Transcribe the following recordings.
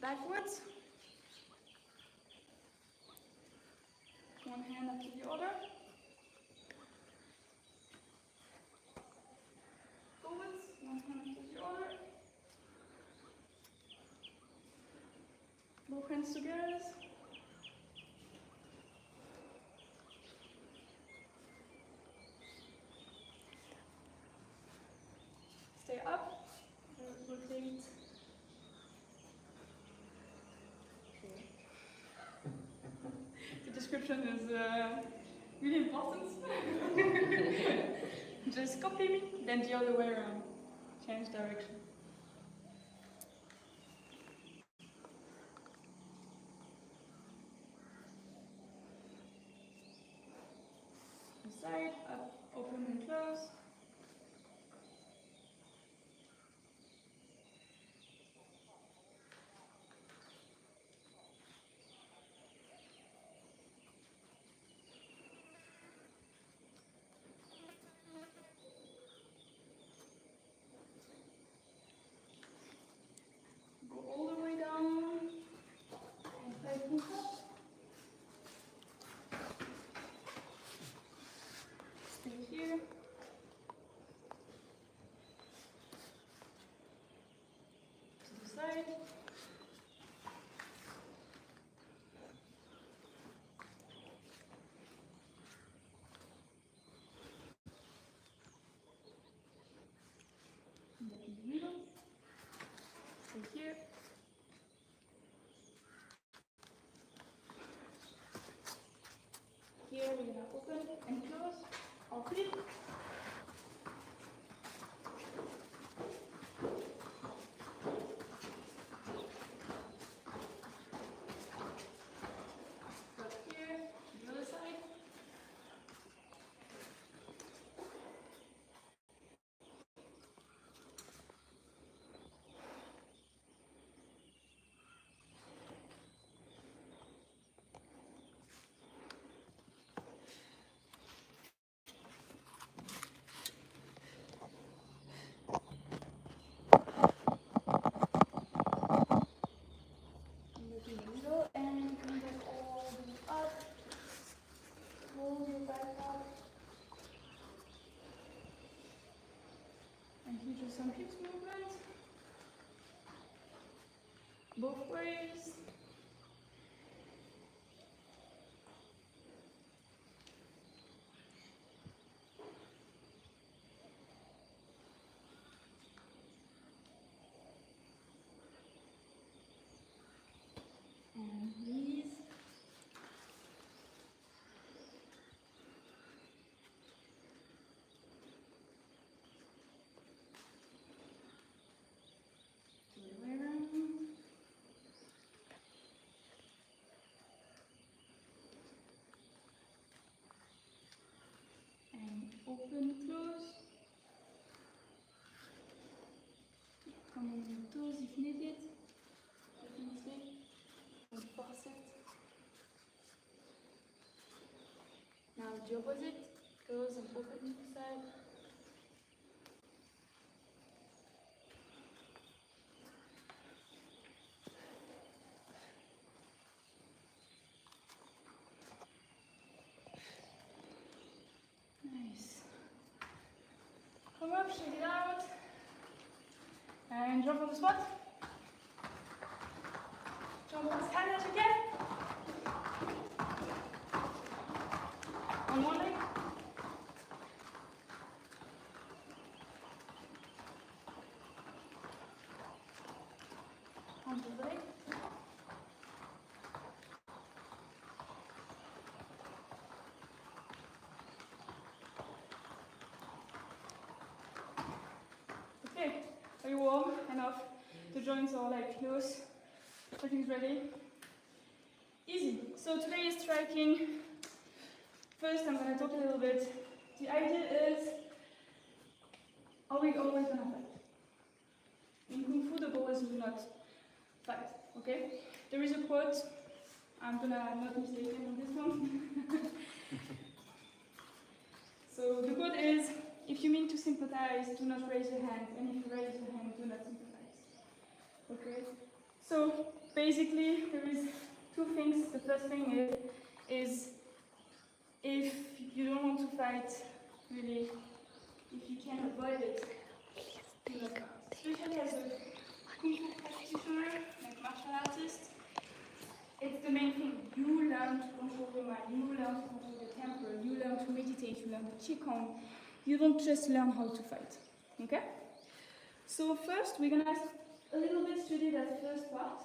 backwards. One hand after the other. Forwards, one hand after the other. Both hands together. Stay up. Rotate. The description is really important. Just copy me, then the other way around. Change direction. Side, up, open and close. Go all the way down and tighten up. Stay here. To the side. And then in the middle. Stay here. Here we're gonna open and close our feet. Stop here, the other side. Look in the middle and come back all the way up. Hold your back up. And here do some hips movement. Both ways. And knees. To the way around. And open, close. Come on your toes if needed. Definitely. Don't force it. Now the opposite. Close and open side. Nice. Come up, shake it out. And jump on the spot. Jump as high as you can. On one leg. On the leg. Okay, are you warm enough? The joints are like loose. Everything's ready. Easy. So today is striking. First, I'm going to talk a little bit. The idea is, are we always going to fight? In Kung Fu, the goal is to not fight. Okay? There is a quote. I'm going to not mistaken on this one. So the quote is, if you mean to sympathize, do not raise your hand. And if you raise your hand, do not sympathize. Okay? So basically, there is two things. The first thing is if you don't want to fight, really, if you can avoid it, especially as a Kung Fu practitioner, like martial artist, it's the main thing. You learn to control your mind, you learn to control the temper, you learn to meditate, you learn the Qigong. You don't just learn how to fight, okay? So first, we're gonna a little bit study that first part.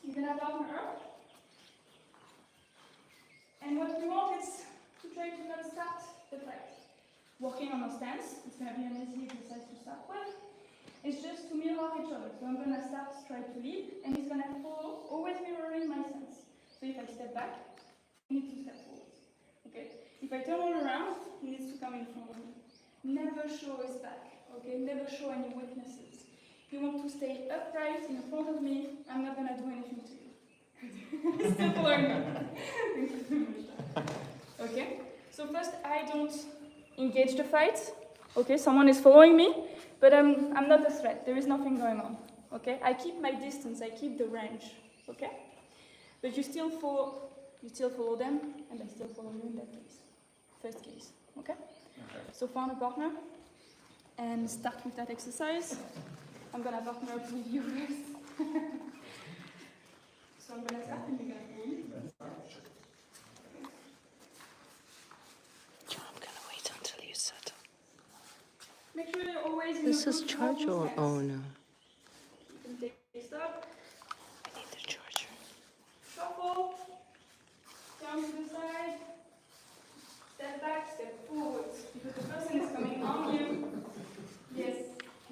You're gonna partner up. And what we want is to try to not start the fight. Working on our stance, it's gonna be an easy exercise to start with. It's just to mirror each other. So I'm gonna start try to lead, and he's gonna follow, always mirroring my stance. So if I step back, he needs to step forward. Okay? If I turn all around, he needs to come in front of me. Never show his back. Okay? Never show any weaknesses. You want to stay upright in front of me. I'm not gonna do anything to you. Still following me. Thank you so much. Okay? So first, I don't engage the fight. Okay? Someone is following me, but I'm not a threat. There is nothing going on. Okay? I keep my distance. I keep the range. Okay? But you still follow them, and I still follow you in that case. First case. Okay? So find a partner and start with that exercise. I'm gonna partner up with you first. So I'm gonna start and you're gonna lead. I'm gonna wait until you settle. Make sure you're always in This a is good charger or stance. oh no? You can take a stop, I need the charger. shuffle, down to the side, step back, step forward. Because the person is coming on you. Yes,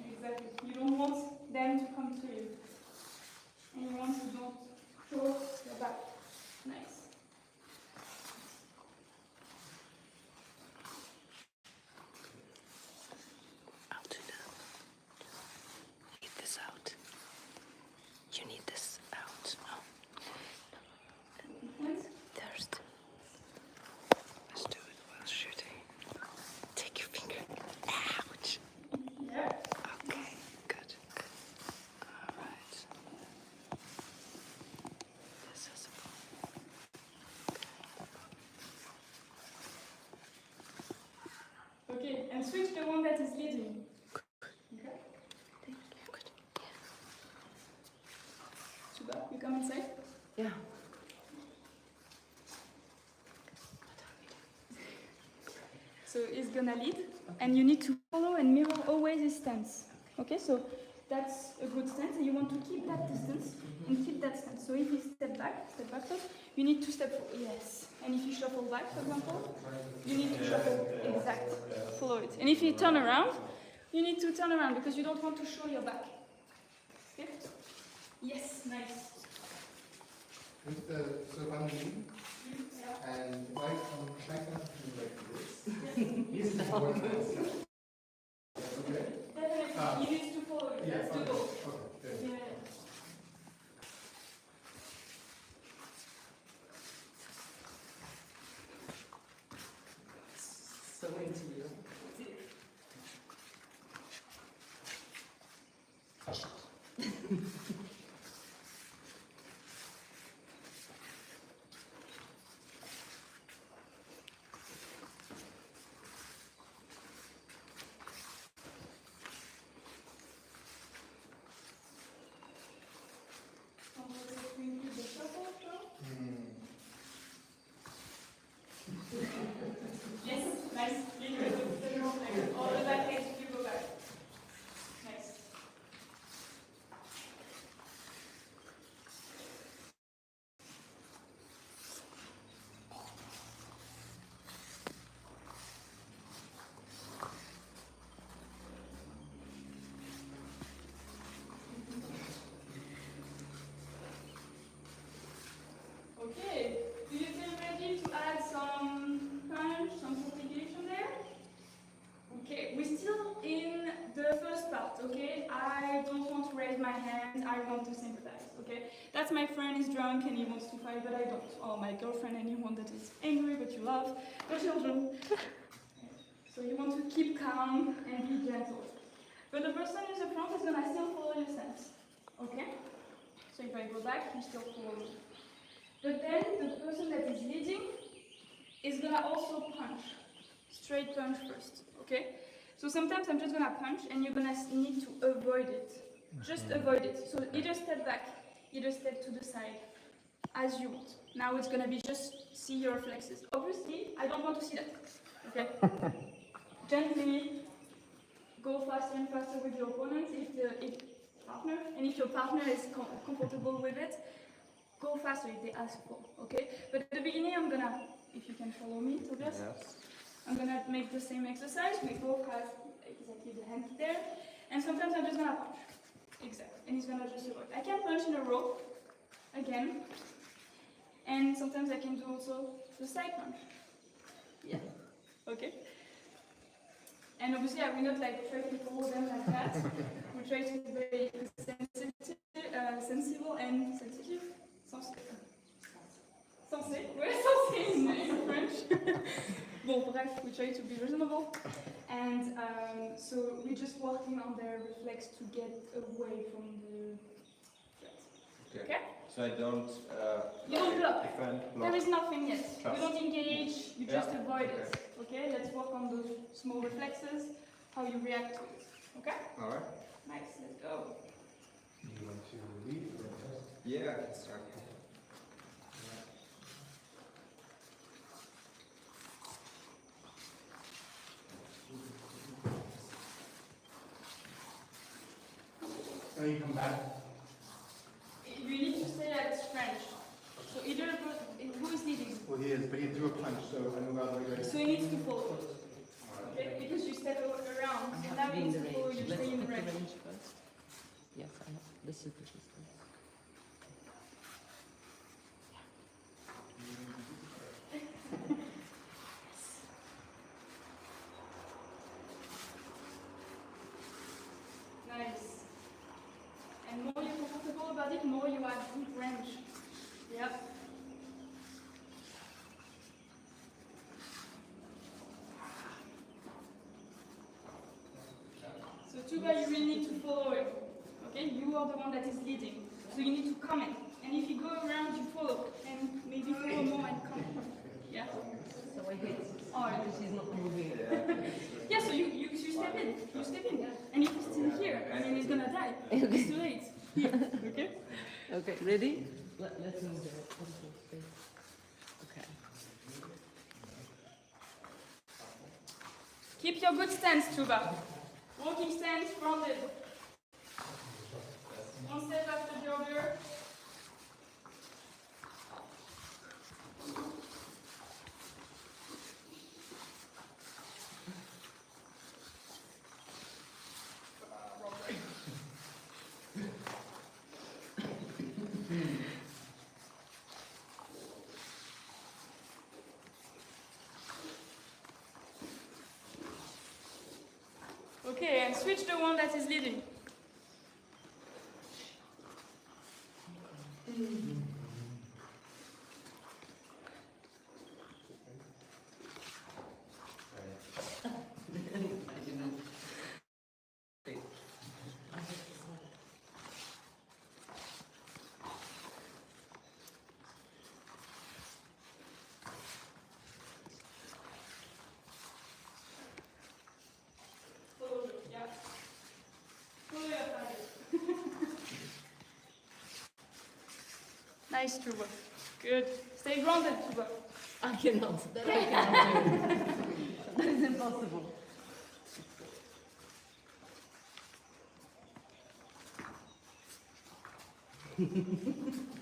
exactly. You don't want them to come to you. And you want to don't show your back. Nice. I'll do that. Need this out. You need this out. Oh. Thirst. Let's do it while shooting. Take your finger. Ouch. Yeah. Okay, good. Alright. This is Okay, and switch the one that is leading. Okay? Thank you. Good. Super. You come inside. Yeah. So he's gonna lead, and you need to follow and mirror always his stance. Okay, so that's a good stance, and you want to keep that distance and keep that stance. So if you step back, you need to step forward. Yes. And if you shuffle back, for example, you need to shuffle exact. Follow it. And if you turn around, you need to turn around because you don't want to show your back. Okay? Yes. Nice. So if I'm leading, and if I come back up to like this, this is what it is. Okay? Definitely. You need to follow it. Yeah, Let's do okay. both. Okay, good. Yeah. So into you. Yes, nice. Lead with the wrong leg. All the back leg, you go back. Nice. Okay, do you feel ready to add some punch, some complication there? Okay, we're still in the first part, okay? I don't want to raise my hand, I want to sympathize, okay? That's my friend is drunk and he wants to fight, but I don't. Or my girlfriend, anyone that is angry but you love, the children. So you want to keep calm and be gentle. But the person in the front is gonna still follow your stance, okay? So if I go back, you still follow me. But then the person that is leading is gonna also punch. Straight punch first, okay? So sometimes I'm just gonna punch and you're gonna need to avoid it. Just avoid it. So either step back, either step to the side, as you want. Now it's gonna be just see your reflexes. Obviously, I don't want to see that, okay? Gently, go faster and faster with your opponent if partner, and if your partner is comfortable with it, go faster if they ask for, okay? But at the beginning, I'm gonna, if you can follow me, Tobias, Yes. I'm gonna make the same exercise. We both have exactly the hand there, and sometimes I'm just gonna punch. Exactly, and he's gonna just avoid. I can punch in a row, again, and sometimes I can do also the side punch. Yeah. Okay. And obviously, I will not like try to follow them like that. We try to be very sensible and sensitive. Sensé, ouais, sensé in French. Bon, bref, we try to be reasonable. And so we're just working on their reflex to get away from the threat. Okay? So I don't. You don't block. Defend, block. There is nothing yet. Trust. You don't engage, you just Yeah. avoid it. Okay? Let's work on those small reflexes, how you react to it. Okay? All right. Nice, let's go. You want to lead or just? Yeah, I can start. Now you come back. You need to say that it's French. So either who is leading? Well, he is, but he threw a punch, so I know how to So he needs to follow. Okay? Because you step around, I so have now to be he in needs the to follow range. you, Let's stay in the put the range. range first. Yes, I have the super distance. Nice. And more you're comfortable about it, more you have good range. Yep. So Tuba, you really need to follow him. Okay? You are the one that is leading. So you need to comment. And if you go around, you follow. And maybe follow more and comment. Yeah? So I hit. Oh, Because she's not moving. yeah, so you step in. You step in. And if he's still here, I mean, he's gonna die. It's too late. Here. Okay? Okay, ready? Let's move there. Okay. Keep your good stance, Tuba. Walking stance, grounded. One step after the other. Okay, and switch the one that is leading. Follow, yeah. Follow your target. Nice, Tuba. Good. Stay grounded, Tuba. I cannot. That I cannot do. That is impossible.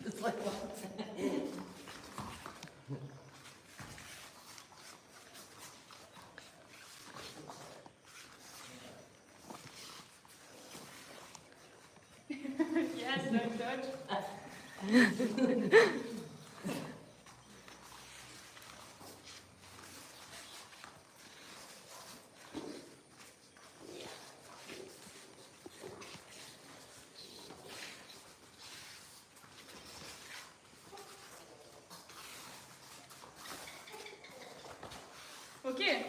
It's like what? Yes, don't dodge. Okay,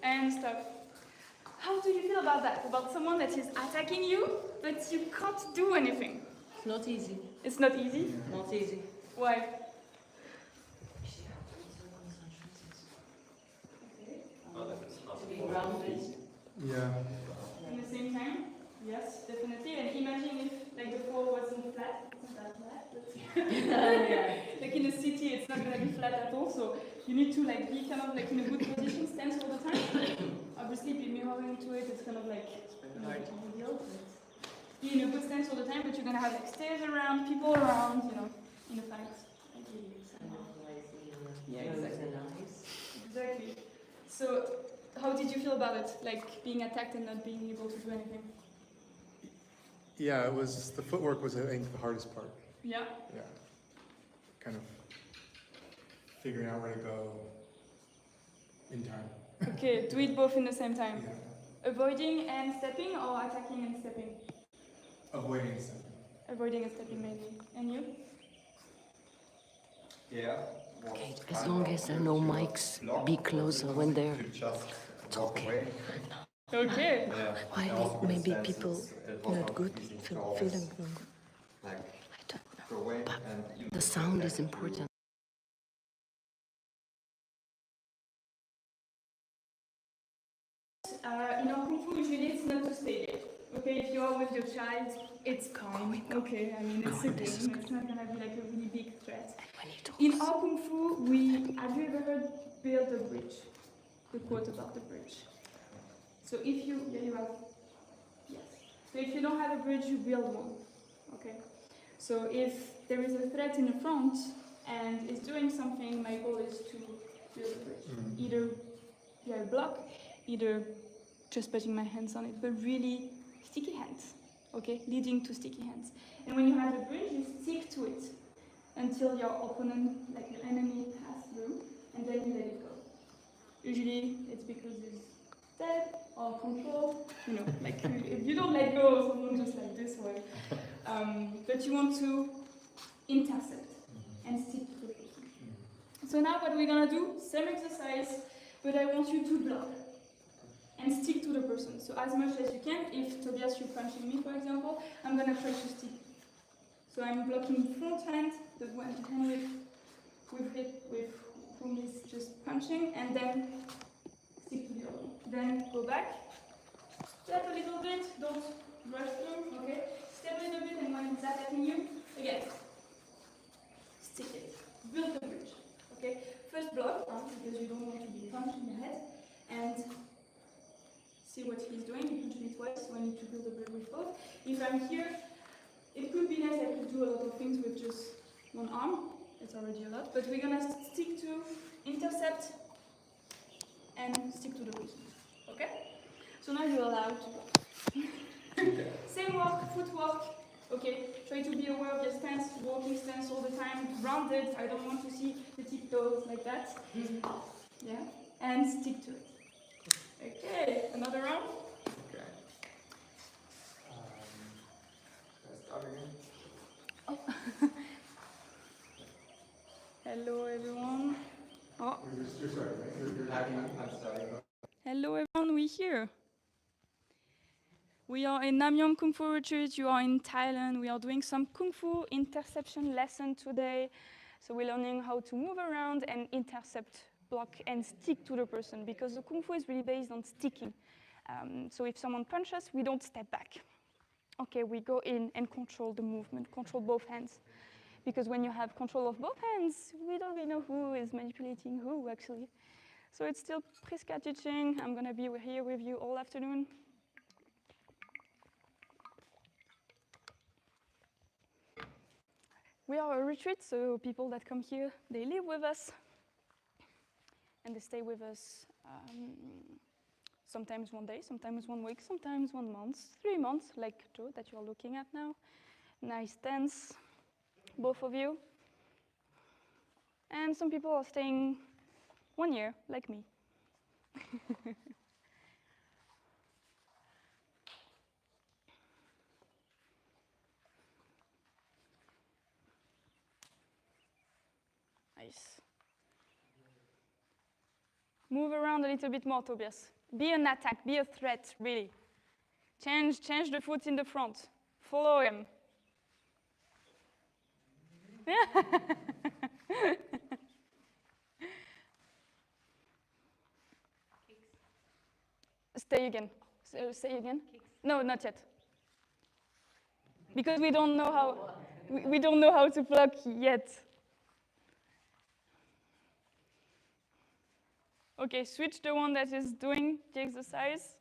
and stop. How do you feel about that? About someone that is attacking you, but you can't do anything? It's not easy. It's not easy? Not easy. Why? To be grounded. Yeah. In the same time? Yes, definitely. And imagine if like the floor wasn't flat. It's not that flat, but like in a city, it's not gonna be flat at all. So you need to like be kind of like in a good position, stance all the time. Obviously, be mirroring to it. It's kind of like a deal. Be in a good stance all the time, but you're gonna have like stairs around, people around, in a fight. Yeah, exactly. Exactly. So, how did you feel about it? Like being attacked and not being able to do anything? Yeah, it was, the footwork was, I think, the hardest part. Yeah. Yeah. Kind of figuring out where to go in time. Okay, do it both in the same time. Yeah. Avoiding and stepping or attacking and stepping? Avoiding something. Avoiding and stepping mainly. And you? Yeah. Okay, as long as there are no mics, be closer when they're. It's okay. Okay. Why maybe people not good feeling them? Like, I don't know. go away But and you the sound is important. In our Kung Fu, usually it's not to stay there. Okay, if you are with your child, it's calm. Okay, I mean, it's a game. It's not gonna be like a really big threat. In our Kung Fu, have you ever heard build a bridge? The quote about the bridge. So if you have, yes. So if you don't have a bridge, you build one. Okay. So if there is a threat in the front and it's doing something, my goal is to build a bridge. Either a block, either just putting my hands on it, but really sticky hands. Okay, leading to sticky hands. And when you have a bridge, you stick to it until your opponent, like your enemy, pass through, and then you let it go. Usually, it's because it's dead or control. Like if you don't let go of someone just like this way, but you want to intercept and stick to the person. So now what we're gonna do, same exercise, but I want you to block and stick to the person. So as much as you can. If Tobias, you're punching me, for example, I'm gonna try to stick. So I'm blocking front hand, the one hand with whom is just punching, and then stick to the other one. Then go back, step a little bit, don't rush through, okay? Step a little bit, and when it's attacking you, again, stick it. Build the bridge, okay? First block, because you don't want to be punched in the head, and see what he's doing. You punch me twice, so I need to build a bridge with both. If I'm here, it could be nice, I could do a lot of things with just one arm. It's already a lot, but we're gonna stick to intercept and stick to the person. Okay? So now you're allowed to go. Same work, footwork. Okay, try to be aware of your stance, walking stance all the time, grounded. I don't want to see the tiptoes like that. Yeah, and stick to it. Okay, another round. Okay. Start again. Oh. Hello, everyone. Oh. You're sorry, right? You're I'm starting. Hello, everyone. We're here. We are in Namyong Kung Fu Retreat. You are in Thailand. We are doing some Kung Fu interception lesson today. So we're learning how to move around and intercept, block, and stick to the person, because the Kung Fu is really based on sticking. So if someone punches us, we don't step back. Okay, we go in and control the movement, control both hands. Because when you have control of both hands, we don't really know who is manipulating who, actually. So it's still Priska teaching. I'm going to be here with you all afternoon. We are a retreat, so people that come here, they live with us. And they stay with us sometimes one day, sometimes 1 week, sometimes 1 month, 3 months, like Joe that you're looking at now. Nice dance, both of you. And some people are staying 1 year, like me. Nice. Move around a little bit more, Tobias. Be an attack, be a threat, really. Change the foot in the front. Follow him. Stay again. Say again. No, not yet. Because we don't know how we don't know how to block yet. Okay, switch the one that is doing the exercise.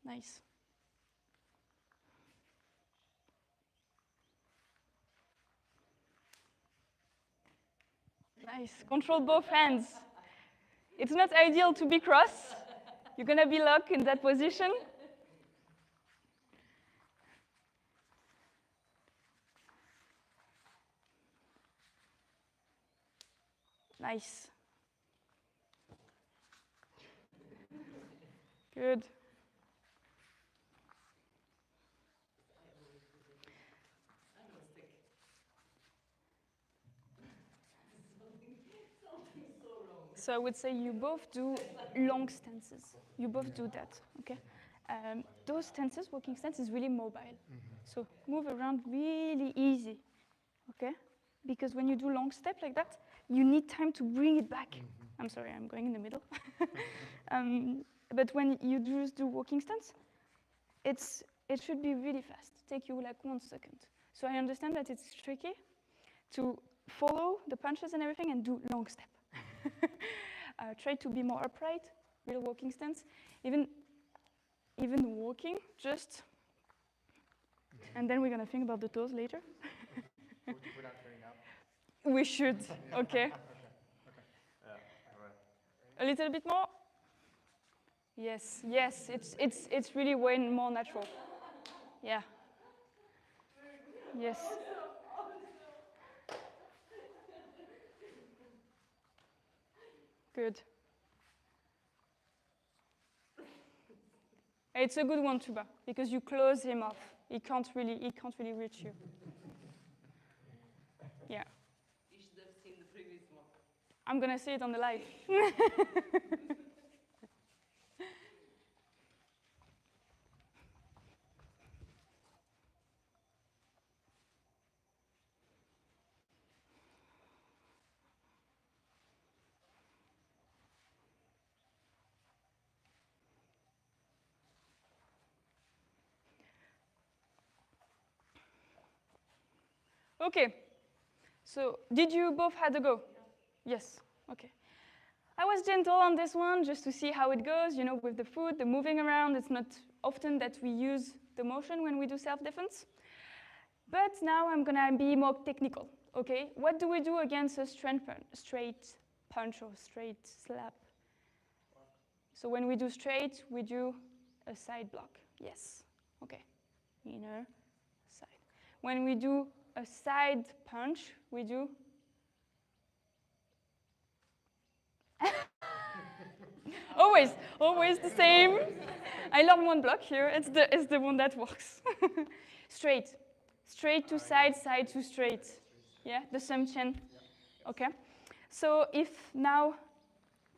Nice. Nice. Control both hands. It's not ideal to be cross. You're gonna be locked in that position. Nice. Good. So I would say you both do long stances. You both do that, okay? Those stances, walking stance, is really mobile. So move around really easy, okay? Because when you do long step like that, you need time to bring it back. I'm sorry, I'm going in the middle. But when you just do walking stance, it should be really fast. Take you like 1 second. So I understand that it's tricky to follow the punches and everything and do long step. Try to be more upright, real walking stance. Even walking, just, and then we're gonna think about the toes later. Without turning up. We should, okay. A little bit more. Yes, yes, it's really way more natural. Yeah. Yes. Good. It's a good one, Tuba, because you close him off. He can't really reach you. Yeah. You should have seen the previous one. I'm gonna see it on the live. Okay, so did you both had a go? Yes, okay. I was gentle on this one just to see how it goes, you know, with the foot, the moving around. It's not often that we use the motion when we do self-defense. But now I'm gonna be more technical, okay? What do we do against a straight punch or straight slap? So when we do straight, we do a side block, yes, okay. Inner, side. When we do a side punch, we do always the same. I learned one block here. It's the one that works. Straight to side, side to straight. Yeah, the same chain. Okay. So if now,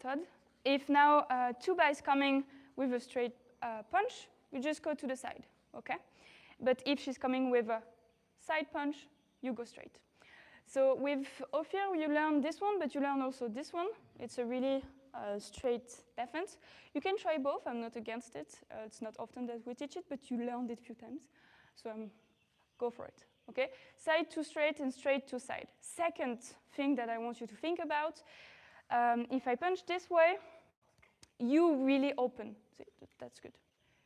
Todd, Tuba is coming with a straight punch, we just go to the side. Okay. But if she's coming with a side punch, you go straight. So with Ophir, you learn this one, but you learn also this one. It's a really straight defense. You can try both. I'm not against it. It's not often that we teach it, but you learned it a few times. So go for it, okay? Side to straight and straight to side. Second thing that I want you to think about, if I punch this way, you really open. See, that's good.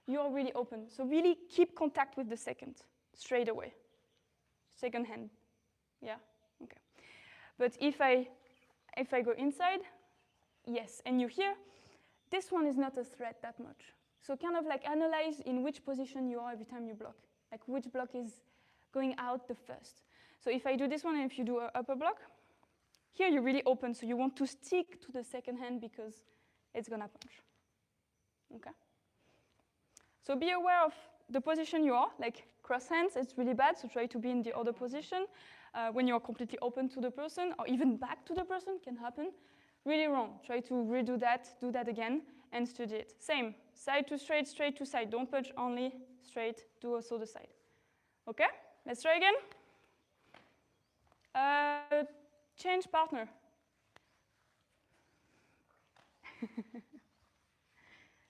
You're really open. So really keep contact with the second, straight away. Second hand, yeah, okay. But if I go inside, yes, and you hear, this one is not a threat that much. So kind of like analyze in which position you are every time you block, like which block is going out the first. So if I do this one and if you do an upper block, here you're really open, so you want to stick to the second hand because it's gonna punch, okay? So be aware of the position you are, like cross hands, it's really bad, so try to be in the other position. When you're completely open to the person, or even back to the person, can happen. really wrong. Try to redo that, do that again, and study it. Same, side to straight, straight to side. Don't punch only straight, do also the side. Okay, let's try again. Change partner.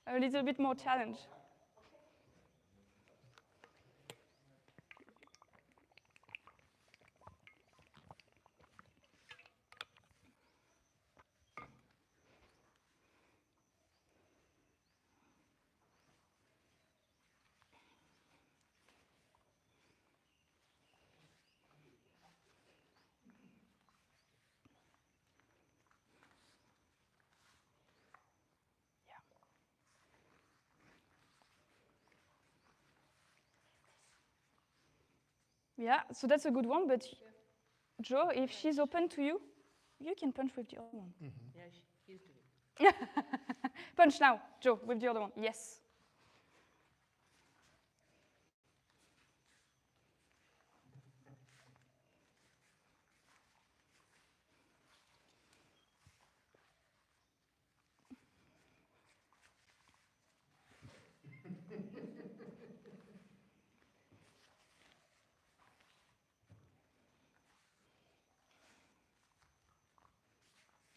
A little bit more challenge. Yeah, so that's a good one, but Joe, if she's open to you, you can punch with the other one. Yeah, he's doing it. Punch now, Joe, with the other one. Yes.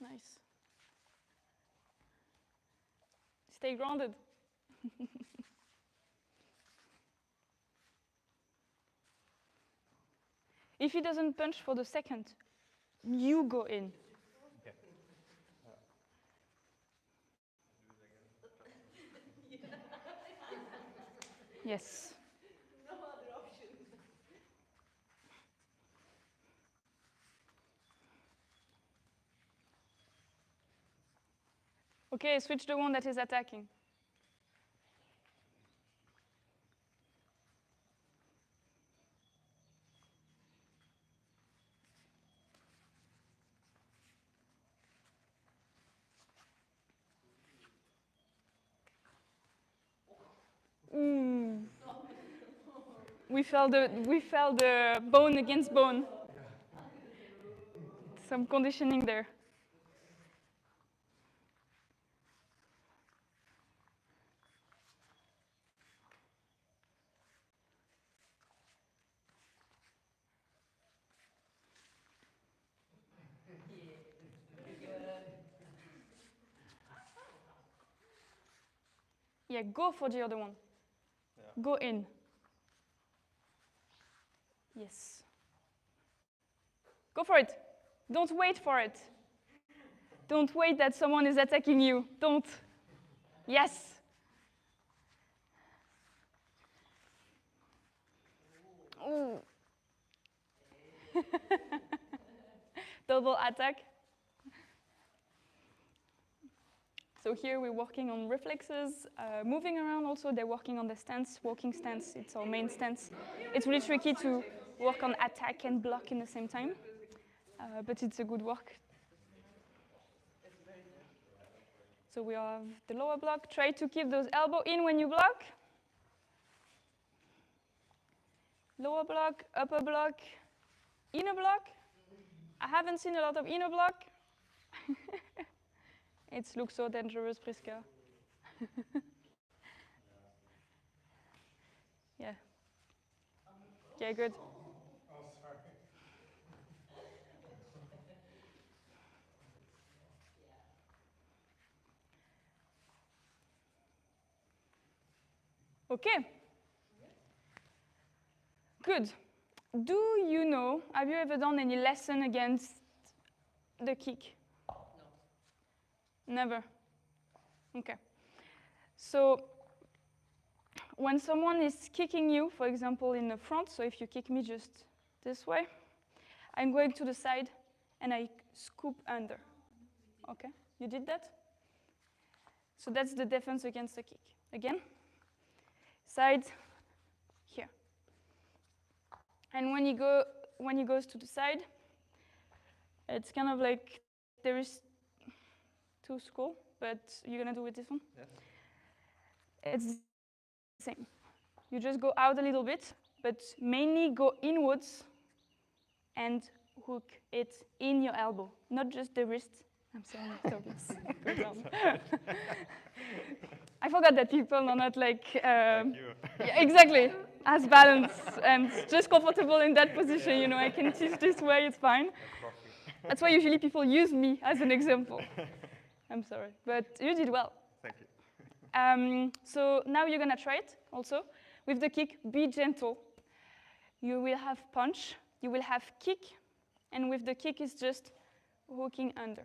Nice. Stay grounded. If he doesn't punch for the second, you go in. Yes. No other option. Okay, switch the one that is attacking. Ooh. We felt the bone against bone. Some conditioning there. Yeah, go for the other one. Yeah. Go in. Yes. Go for it. Don't wait for it. Don't wait that someone is attacking you. Don't. Yes. Ooh. Double attack. So here we're working on reflexes, moving around also. They're working on the stance, walking stance. It's our main stance. It's really tricky to work on attack and block in the same time, but it's a good work. So we have the lower block. Try to keep those elbows in when you block. Lower block, upper block, inner block. I haven't seen a lot of inner block. It looks so dangerous, Priska. Yeah. Okay, good. Oh, sorry. Okay. Good. Do you know, have you ever done any lesson against the kick? No. Never? Okay. So when someone is kicking you, for example, in the front, so if you kick me just this way, I'm going to the side and I scoop under. Okay, you did that? So that's the defense against the kick. Again, side, here. And when he goes to the side, it's kind of like there is two schools, but you're gonna do with this one? Yes. It's the same. You just go out a little bit, but mainly go inwards and hook it in your elbow, not just the wrist, I'm sorry, Tobias. Put down. I forgot that people are not like yeah, exactly, as balanced and just comfortable in that position. You know, I can teach this way, it's fine. That's why usually people use me as an example. I'm sorry, but you did well. Thank you. So now you're gonna try it also. With the kick, be gentle. You will have punch, you will have kick, and with the kick is just hooking under.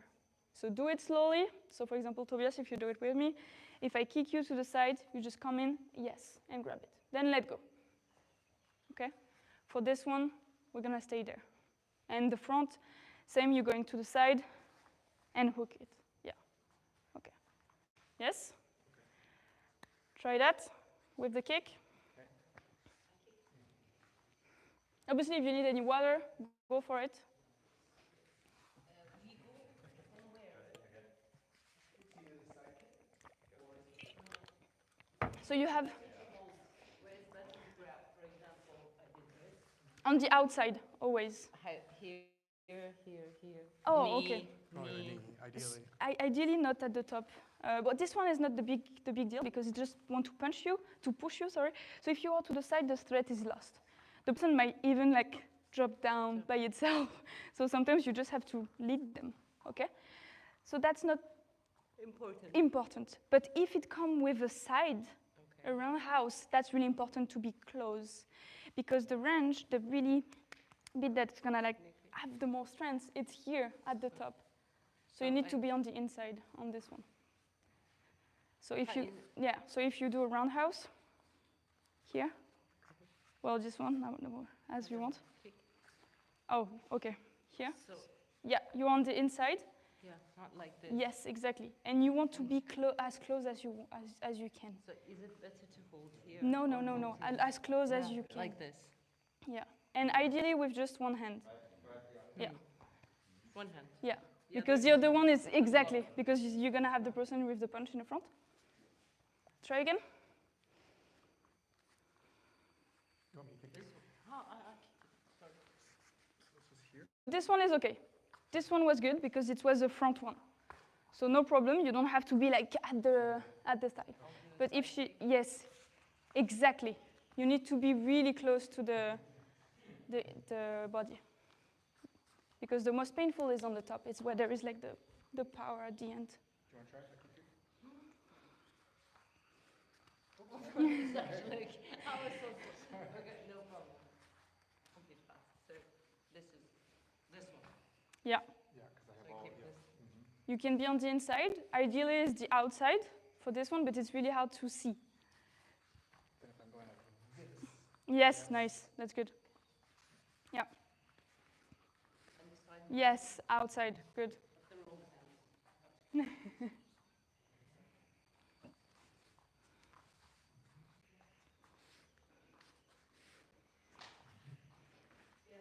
So do it slowly. So for example, Tobias, if you do it with me, if I kick you to the side, you just come in, yes, and grab it. Then let go. Okay? For this one, we're gonna stay there. And the front, same, you're going to the side and hook it. Yeah. Okay. Yes? Okay. Try that with the kick. Okay. Obviously, if you need any water, go for it. So you have on the outside, always. Here, here. Oh, knee, okay. Knee. Ideally. Ideally not at the top. But this one is not the big deal because it just want to push you, sorry. So if you are to the side, the thread is lost. The person might even like drop down by itself. So sometimes you just have to lead them, okay? So that's not important. But if it comes with a side, a roundhouse, that's really important to be close. Because the range, the really bit that's gonna like have the most strength, it's here at the top. So you need to be on the inside on this one. So if you do a roundhouse here, well, this one, as you want. Oh, okay, here. Yeah, you're on the inside. Yeah, not like this. Yes, exactly. And you want to be as close as you can. So is it better to hold here? No. As close as you can. Like this. Yeah, and ideally with just one hand. Yeah. One hand. Yeah, because the other one is exactly, because you're gonna have the person with the punch in the front. Try again. You want me to kick this? Sorry. This was here? This one is okay. This one was good because it was the front one. So no problem, you don't have to be like at the side. But if she, yes, exactly. You need to be really close to the body. Because the most painful is on the top. It's where there is like the power at the end. Do you want to try it? Exactly. I was so close. Okay, no problem. Complete fast. So this is this one. Yeah. Yeah, because I have So all, keep yeah. this. You can be on the inside. Ideally, it's the outside for this one, but it's really hard to see. Then if I'm going like this. Yes, nice. That's good. Yeah. And this side. Yes, outside. Good. The wrong hand.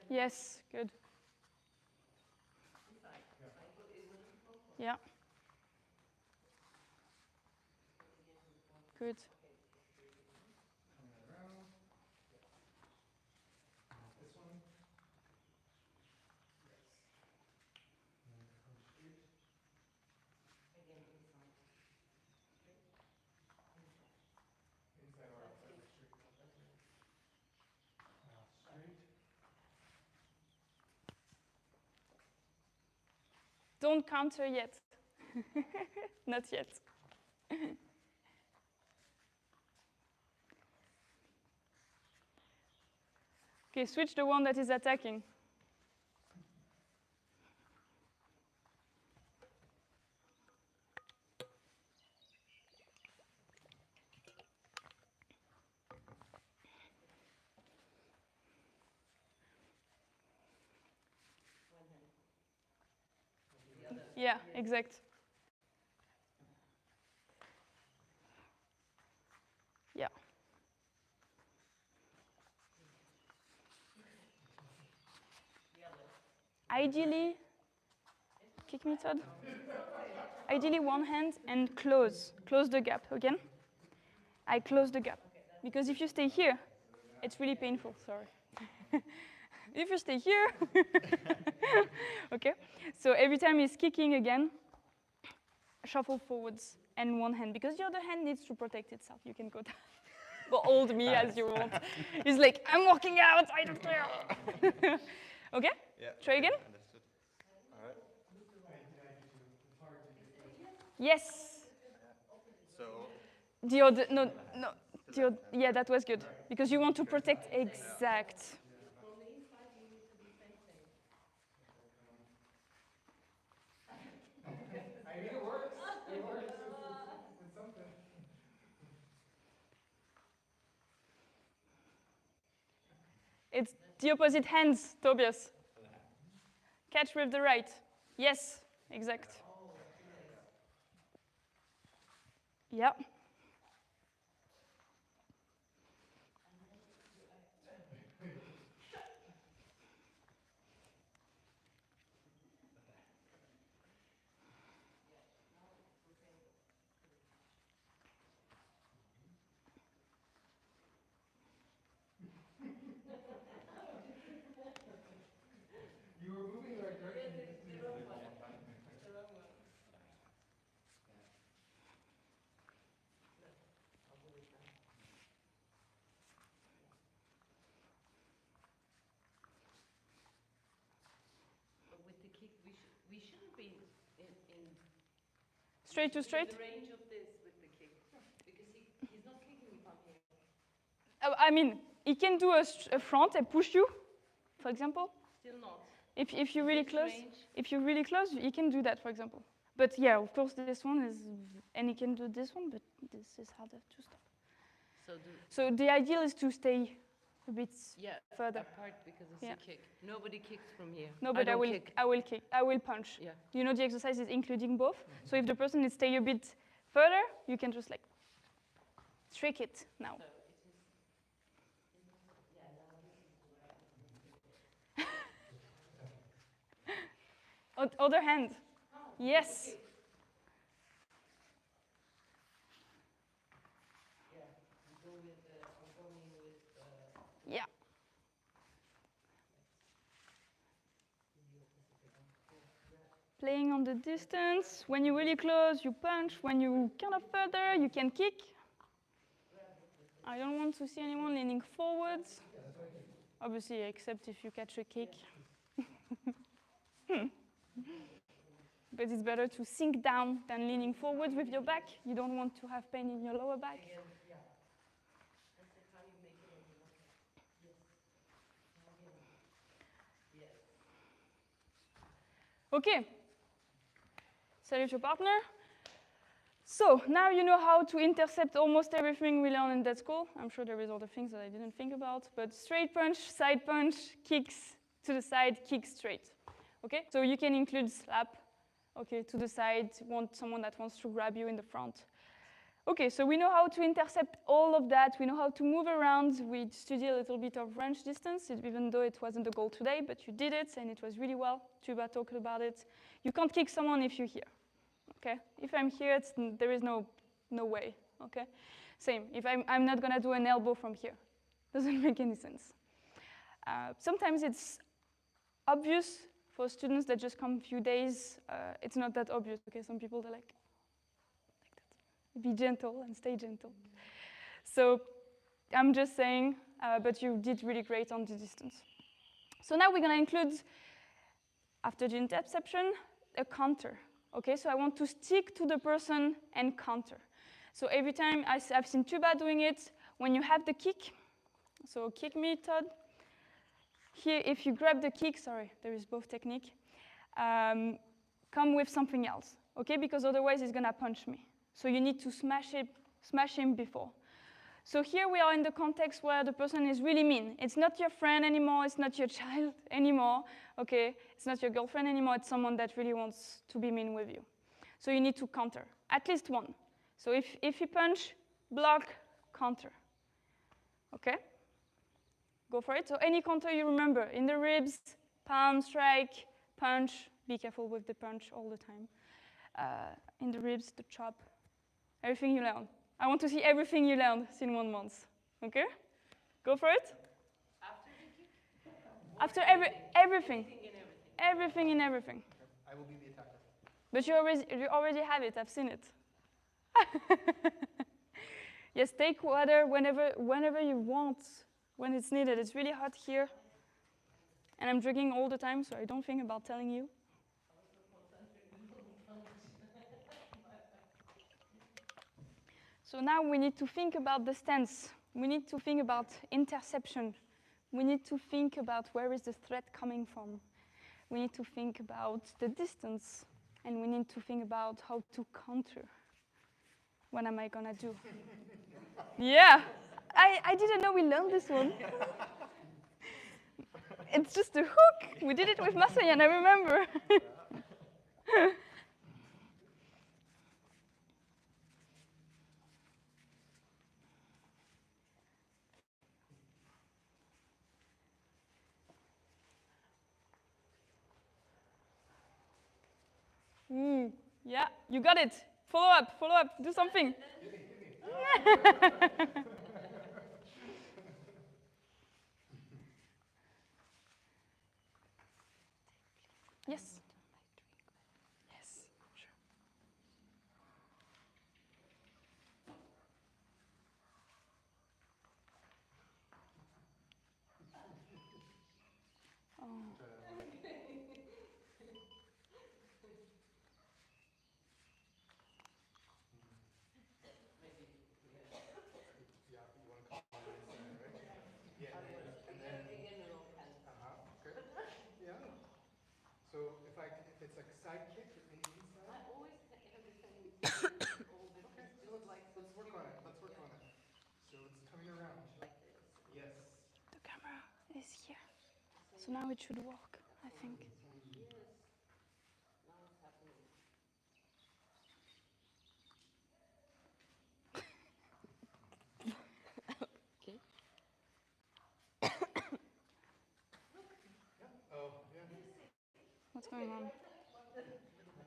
Yes, good. Yeah. Good. Coming around. This one. Yes. And then come straight. Again, inside. Inside or outside? Straight. Straight. Don't counter yet. Not yet. Okay, switch the one that is attacking. Yeah, exact. Yeah. Ideally, kick me, Todd. Ideally, one hand and close the gap again. I close the gap because if you stay here, it's really painful. Sorry. If you stay here, okay. So every time he's kicking again, shuffle forwards and one hand, because the other hand needs to protect itself. You can go down. Or hold me as you want. He's like, I'm working out, I don't care. Okay? Yeah. Try again? Understood. All right. Yes. So, The other, no, no. The other, yeah, that was good. Because you want to protect exact. From the inside, you need to be same. I mean, it works. It works. It's something. It's the opposite hands, Tobias. Catch with the right. Yes, exact. Yeah. You were moving in the right direction. But with the kick, we shouldn't be in Straight to straight. the range of this with the kick. Because he's not kicking if I'm here. I mean, he can do a front and push you, for example. Still not. If you're really This close, range. if you're really close, he can do that, for example. But yeah, of course, this one is, and he can do this one, but this is harder to stop. So the ideal is to stay a bit further. Apart because it's Yeah. a kick. Nobody kicks from here. No, but I will kick. kick. I will punch. Yeah. You know, the exercise is including both. So if the person is stay a bit further, you can just like trick it now. Other hand. Yes. Yeah. Playing on the distance. When you're really close, you punch. When you kind of further, you can kick. I don't want to see anyone leaning forwards. Obviously, except if you catch a kick. But it's better to sink down than leaning forward with your back. You don't want to have pain in your lower back. Okay. Salute your partner. So now you know how to intercept almost everything we learned in that school. I'm sure there is other things that I didn't think about, but straight punch, side punch, kicks to the side, kick straight. Okay, so you can include slap, okay, to the side, want someone that wants to grab you in the front. Okay, so we know how to intercept all of that. We know how to move around. We studied a little bit of range distance, even though it wasn't the goal today, but you did it, and it was really well. Tuba talked about it. You can't kick someone if you're here, okay? If I'm here, there is no way, okay? Same, if I'm not gonna do an elbow from here. Doesn't make any sense. Sometimes it's obvious for students that just come a few days. It's not that obvious, okay? Some people, they're like that. Be gentle and stay gentle. So I'm just saying, but you did really great on the distance. So now we're gonna include, after the interception, a counter. Okay, so I want to stick to the person and counter. So every time I've seen Tuba doing it, when you have the kick, so kick me, Todd. Here, if you grab the kick, sorry, there is both technique, come with something else, okay? Because otherwise he's gonna punch me. So you need to smash him before. So here we are in the context where the person is really mean. It's not your friend anymore, it's not your child anymore, okay? It's not your girlfriend anymore, it's someone that really wants to be mean with you. So you need to counter, at least one. So if you punch, block, counter, okay? Go for it. So any counter you remember, in the ribs, palm strike, punch, be careful with the punch all the time. In the ribs, the chop, everything you learn. I want to see everything you learned in 1 month, okay? Go for it. After the kick? After everything. Anything and everything. Everything and everything. I will be the attacker. But you already have it, I've seen it. Yes, take water whenever you want, when it's needed. It's really hot here. And I'm drinking all the time, so I don't think about telling you. So now we need to think about the stance. We need to think about interception. We need to think about where is the threat coming from. We need to think about the distance. And we need to think about how to counter. What am I gonna do? Yeah, I didn't know we learned this one. It's just a hook. We did it with Masayan, I remember. Yeah, you got it. Follow up, do something. Yes. Yes, sure. Oh. Yeah, you want to call it inside, right? Yeah, and then, okay. Yeah. So if it's like side kick, any inside? I always have the same technique, all the Okay, it's so just like let's work on it. Let's work on it. So it's coming around. like this. Yes. The camera is here. So now it should work, I think. Yes. Now it's happening. Okay. Yeah. Oh, yeah. What's going on?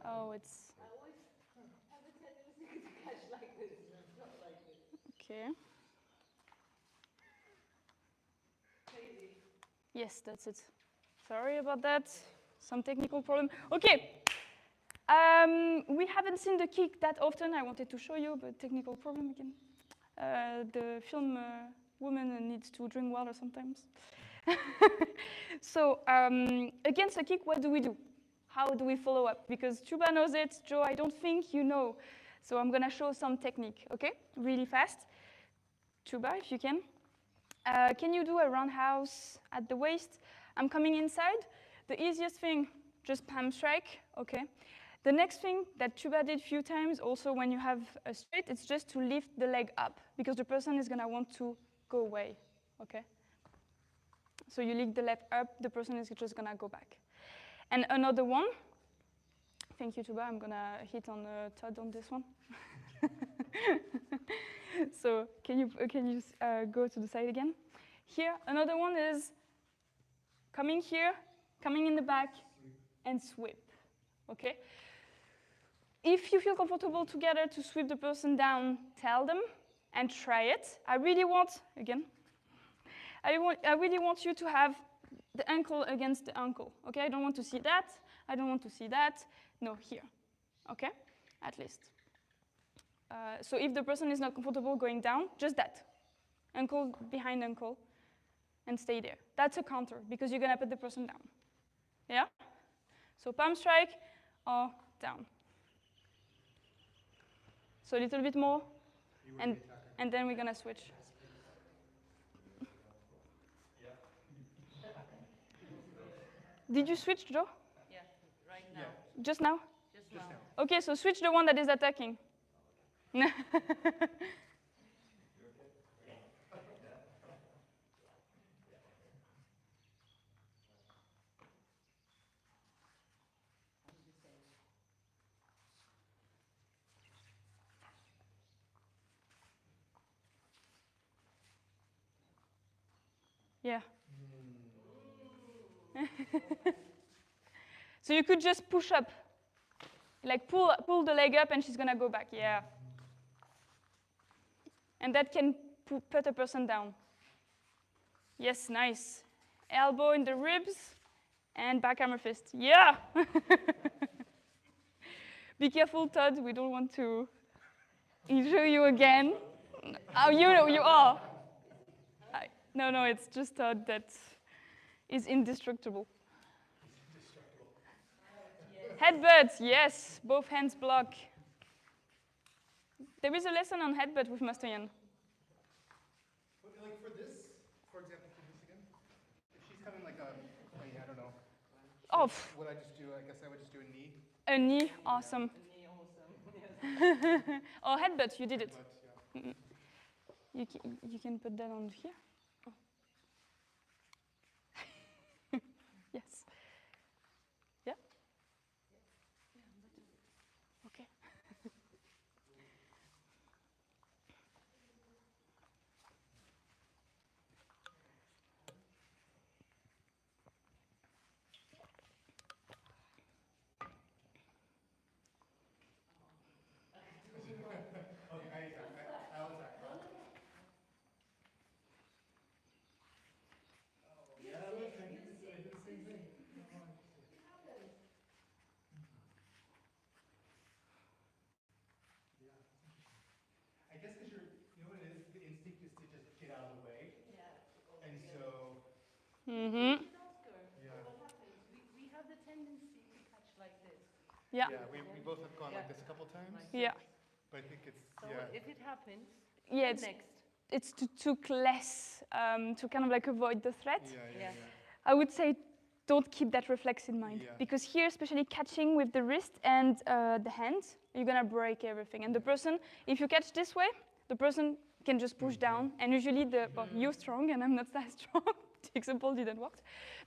Oh, it's I always have a tendency to catch like this, not like this. okay. Crazy. Yes, that's it. Sorry about that. Some technical problem. Okay. We haven't seen the kick that often. I wanted to show you, but technical problem again. The film woman needs to drink water sometimes. So against a kick, what do we do? How do we follow up? Because Tuba knows it, Joe, I don't think you know. So I'm gonna show some technique, okay? Really fast. Tuba, if you can. Can you do a roundhouse at the waist? I'm coming inside. The easiest thing, just palm strike, okay? The next thing that Tuba did a few times, also when you have a straight, it's just to lift the leg up because the person is gonna want to go away, okay? So you lift the leg up, the person is just gonna go back. And another one, thank you Tuba, I'm gonna hit on Todd on this one. So can you go to the side again? Here, another one is coming here, coming in the back, and sweep, okay? If you feel comfortable together to sweep the person down, tell them and try it. I really want you to have the ankle against the ankle, okay? I don't want to see that. I don't want to see that. No, here, okay? At least. So if the person is not comfortable going down, just that. Ankle behind ankle, and stay there. That's a counter, because you're gonna put the person down. Yeah? So palm strike or down. So a little bit more, and then we're gonna switch. Did you switch, Joe? Yeah, right now. Yeah. Just now? Just now. Okay, so switch the one that is attacking. Yeah. So you could just push up. Like pull the leg up and she's gonna go back, yeah. And that can put a person down. Yes, nice. Elbow in the ribs and backhammer fist, yeah. Be careful, Todd. We don't want to injure you again. Oh, you are. No, it's just Todd that is indestructible. Headbutt, yes. Both hands block. There is a lesson on headbutt with Master Yan. But like for this, for example, for this again, if she's coming like a, I don't know. Oh, What I just do, I guess I would just do a knee. a knee, awesome. Knee awesome. Or headbutt, you did it. But, yeah. You can put that on here. Oh. Yes. Yeah? Okay. I guess because you know what it is? The instinct is to just get out of the way. Yeah. And so. Mm-hmm. Yeah. What happens? We have the tendency to catch like this. Yeah. Yeah, we both have gone like this a couple times. Yeah. But I think it's, So yeah. if it happens, Yeah, it's, next. it's to took less to kind of like avoid the threat. Yeah. I would say don't keep that reflex in mind. Yeah. Because here, especially catching with the wrist and the hand, you're gonna break everything. And the person, if you catch this way, the person can just push down. And usually you're strong and I'm not that strong. The example didn't work.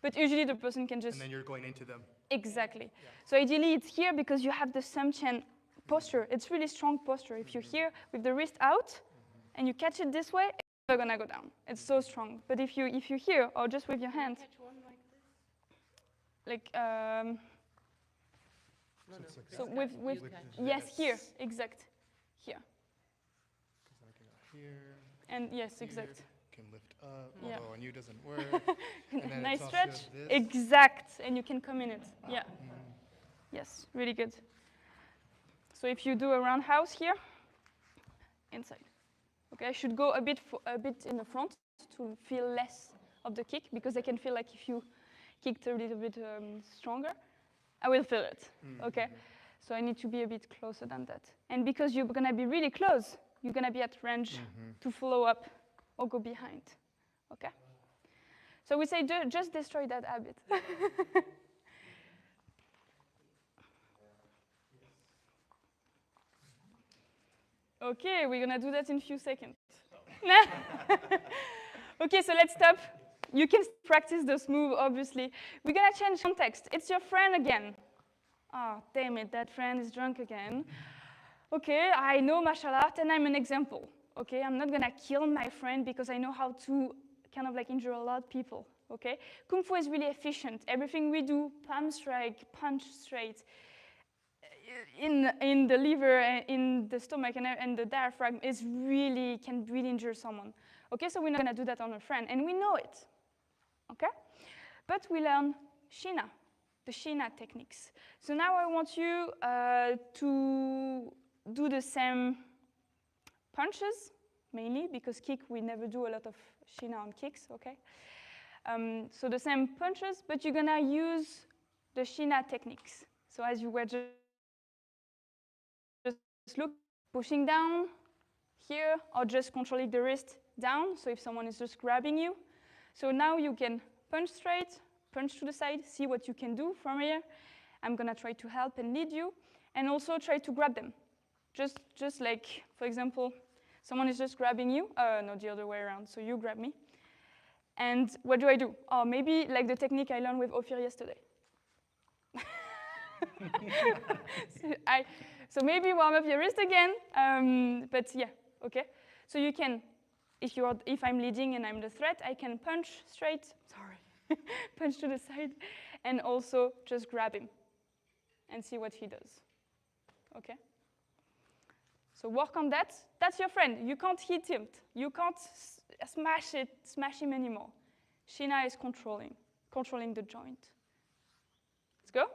But usually the person can just... And then you're going into them. Exactly. Yeah. So ideally it's here because you have the samchen posture. It's really strong posture. If you're here with the wrist out and you catch it this way, it's never gonna go down. It's so strong. But if you're here or just with your hand, Catch one like this. like No. it's like so that. with With yes, this. here, exact, here, Because I can go here. and yes, here, exact. Can lift up. Yeah. Although on you doesn't work. And then Nice it's also stretch. this. Exact, and you can come in it. Yeah. Yes, really good. So if you do a roundhouse here, inside. Okay, I should go a bit in the front to feel less of the kick because I can feel like if you kicked a little bit stronger, I will feel it. Okay, so I need to be a bit closer than that. And because you're gonna be really close, you're gonna be at range to follow up or go behind. Okay. So we say just destroy that habit. Okay, we're gonna do that in a few seconds. Okay, so let's stop. You can practice this move, obviously. We're gonna change context. It's your friend again. Oh, damn it, that friend is drunk again. Okay, I know martial art and I'm an example. Okay, I'm not gonna kill my friend because I know how to kind of like injure a lot of people. Okay, Kung Fu is really efficient. Everything we do, palm strike, punch straight, in the liver, in the stomach, and the diaphragm can really injure someone. Okay, so we're not gonna do that on a friend, and we know it. Okay, but we learn Shina, the Shina techniques. So now I want you to do the same punches, mainly because kick we never do a lot of Shina on kicks. Okay, so the same punches, but you're gonna use the Shina techniques. So as you were just look, pushing down here, or just controlling the wrist down, so if someone is just grabbing you. So now you can punch straight, punch to the side, see what you can do from here. I'm gonna try to help and lead you, and also try to grab them. Just like, for example, someone is just grabbing you, no, the other way around, so you grab me. And what do? Oh, maybe like the technique I learned with Ophir yesterday. So maybe warm up your wrist again, but yeah, okay. So you can, if I'm leading and I'm the threat, I can punch straight, punch to the side, and also just grab him and see what he does, okay? So work on that. That's your friend. You can't hit him. You can't smash him anymore. Shina is controlling the joint. Let's go.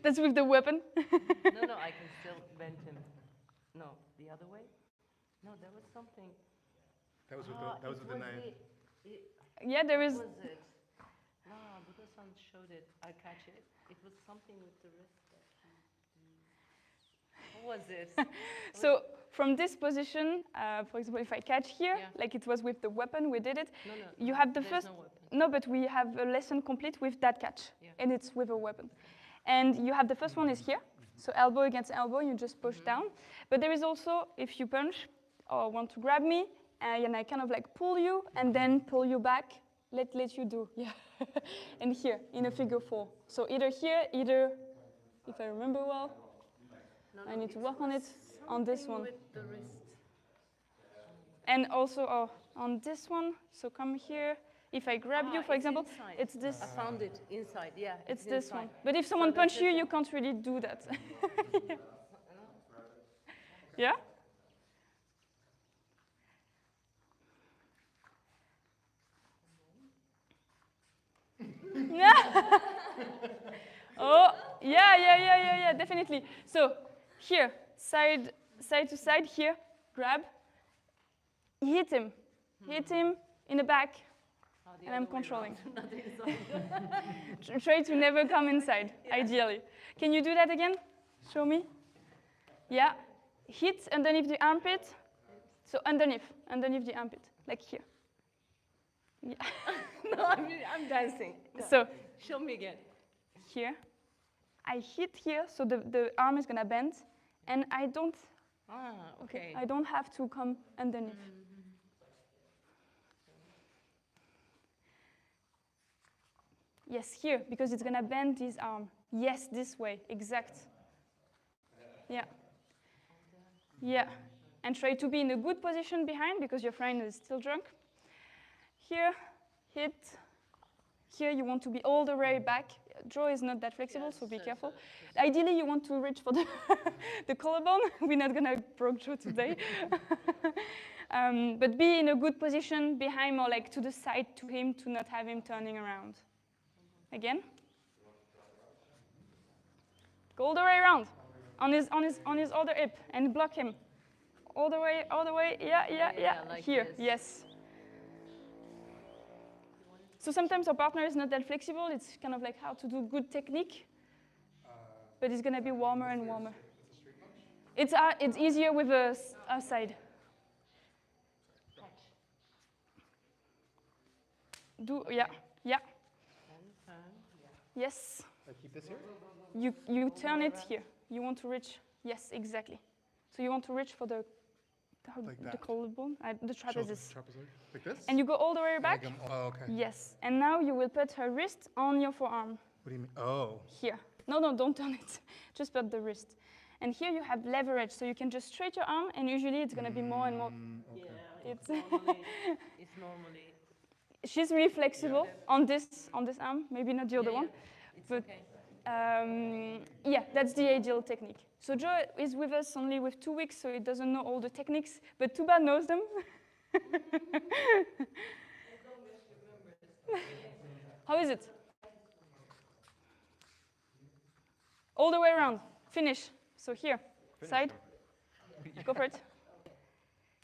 That's with the weapon. No, I can still bend him. No, the other way? No, there was something. That was with Ah, that was it with the knife. Yeah, there is. What was it? No, because son showed it. I catch it. It was something with the wrist that he do. What was it? So from this position, for example, if I catch here, Yeah. like it was with the weapon, we did it. No, You have the there's first. no weapon. No, but we have a lesson complete with that catch, Yeah. and it's with a weapon. And you have the first one is here, so elbow against elbow, you just push down. But there is also, if you punch or want to grab me, and I kind of like pull you and then pull you back, let you do, yeah. And here, in a figure 4. So either here, either, if I remember well, I need to work on it, on this Something one. with the wrist. And also on this one, so come here. If I grab you, for It's example, inside. it's this. I found it inside, yeah. It's this inside. one. But if someone that's punches you, it. you can't really do that. Yeah? Yeah. Oh, yeah, definitely. So here, side to side, here, grab, hit him in the back, Oh, the and I'm other way controlling. round, not inside. Try to never come inside, ideally. Can you do that again? Show me. Yeah. Hit underneath the armpit. So underneath the armpit, like here. Yeah. No, I'm dancing. No. So Show me again. here, I hit here, so the arm is gonna bend, and I don't. Ah, okay. I don't have to come underneath. Yes, here, because it's gonna bend his arm. Yes, this way, exact. Yeah. Yeah. And try to be in a good position behind because your friend is still drunk. Here, hit. Here you want to be all the way back. Jaw is not that flexible, so be careful. Ideally, you want to reach for the, the collarbone. We're not gonna broke jaw today. But be in a good position behind or like to the side to him to not have him turning around. Again. Go all the way around on his other hip and block him. All the way, yeah. Like Here, this. yes. So sometimes our partner is not that flexible. It's kind of like how to do good technique, but it's gonna be warmer and warmer. It's easier with a side. Yeah. Yes. I keep this here? You turn it here. You want to reach. Yes, exactly. So you want to reach for the Like the that. collarbone, the trapezius. Trapezoid? Like this? And you go all the way back. Oh, okay. Yes. And now you will put her wrist on your forearm. What do you mean? Oh. Here. No, don't turn it. Just put the wrist. And here you have leverage, so you can just straight your arm, and usually it's going to be more and more. Okay. Yeah, It's it's normally. She's really flexible on this arm, maybe not the other one. It's But okay. yeah, that's the ideal technique. So Joe is with us only with 2 weeks, so he doesn't know all the techniques, but Tuba knows them. How is it? All the way around. Finish. So here, side. Go for it.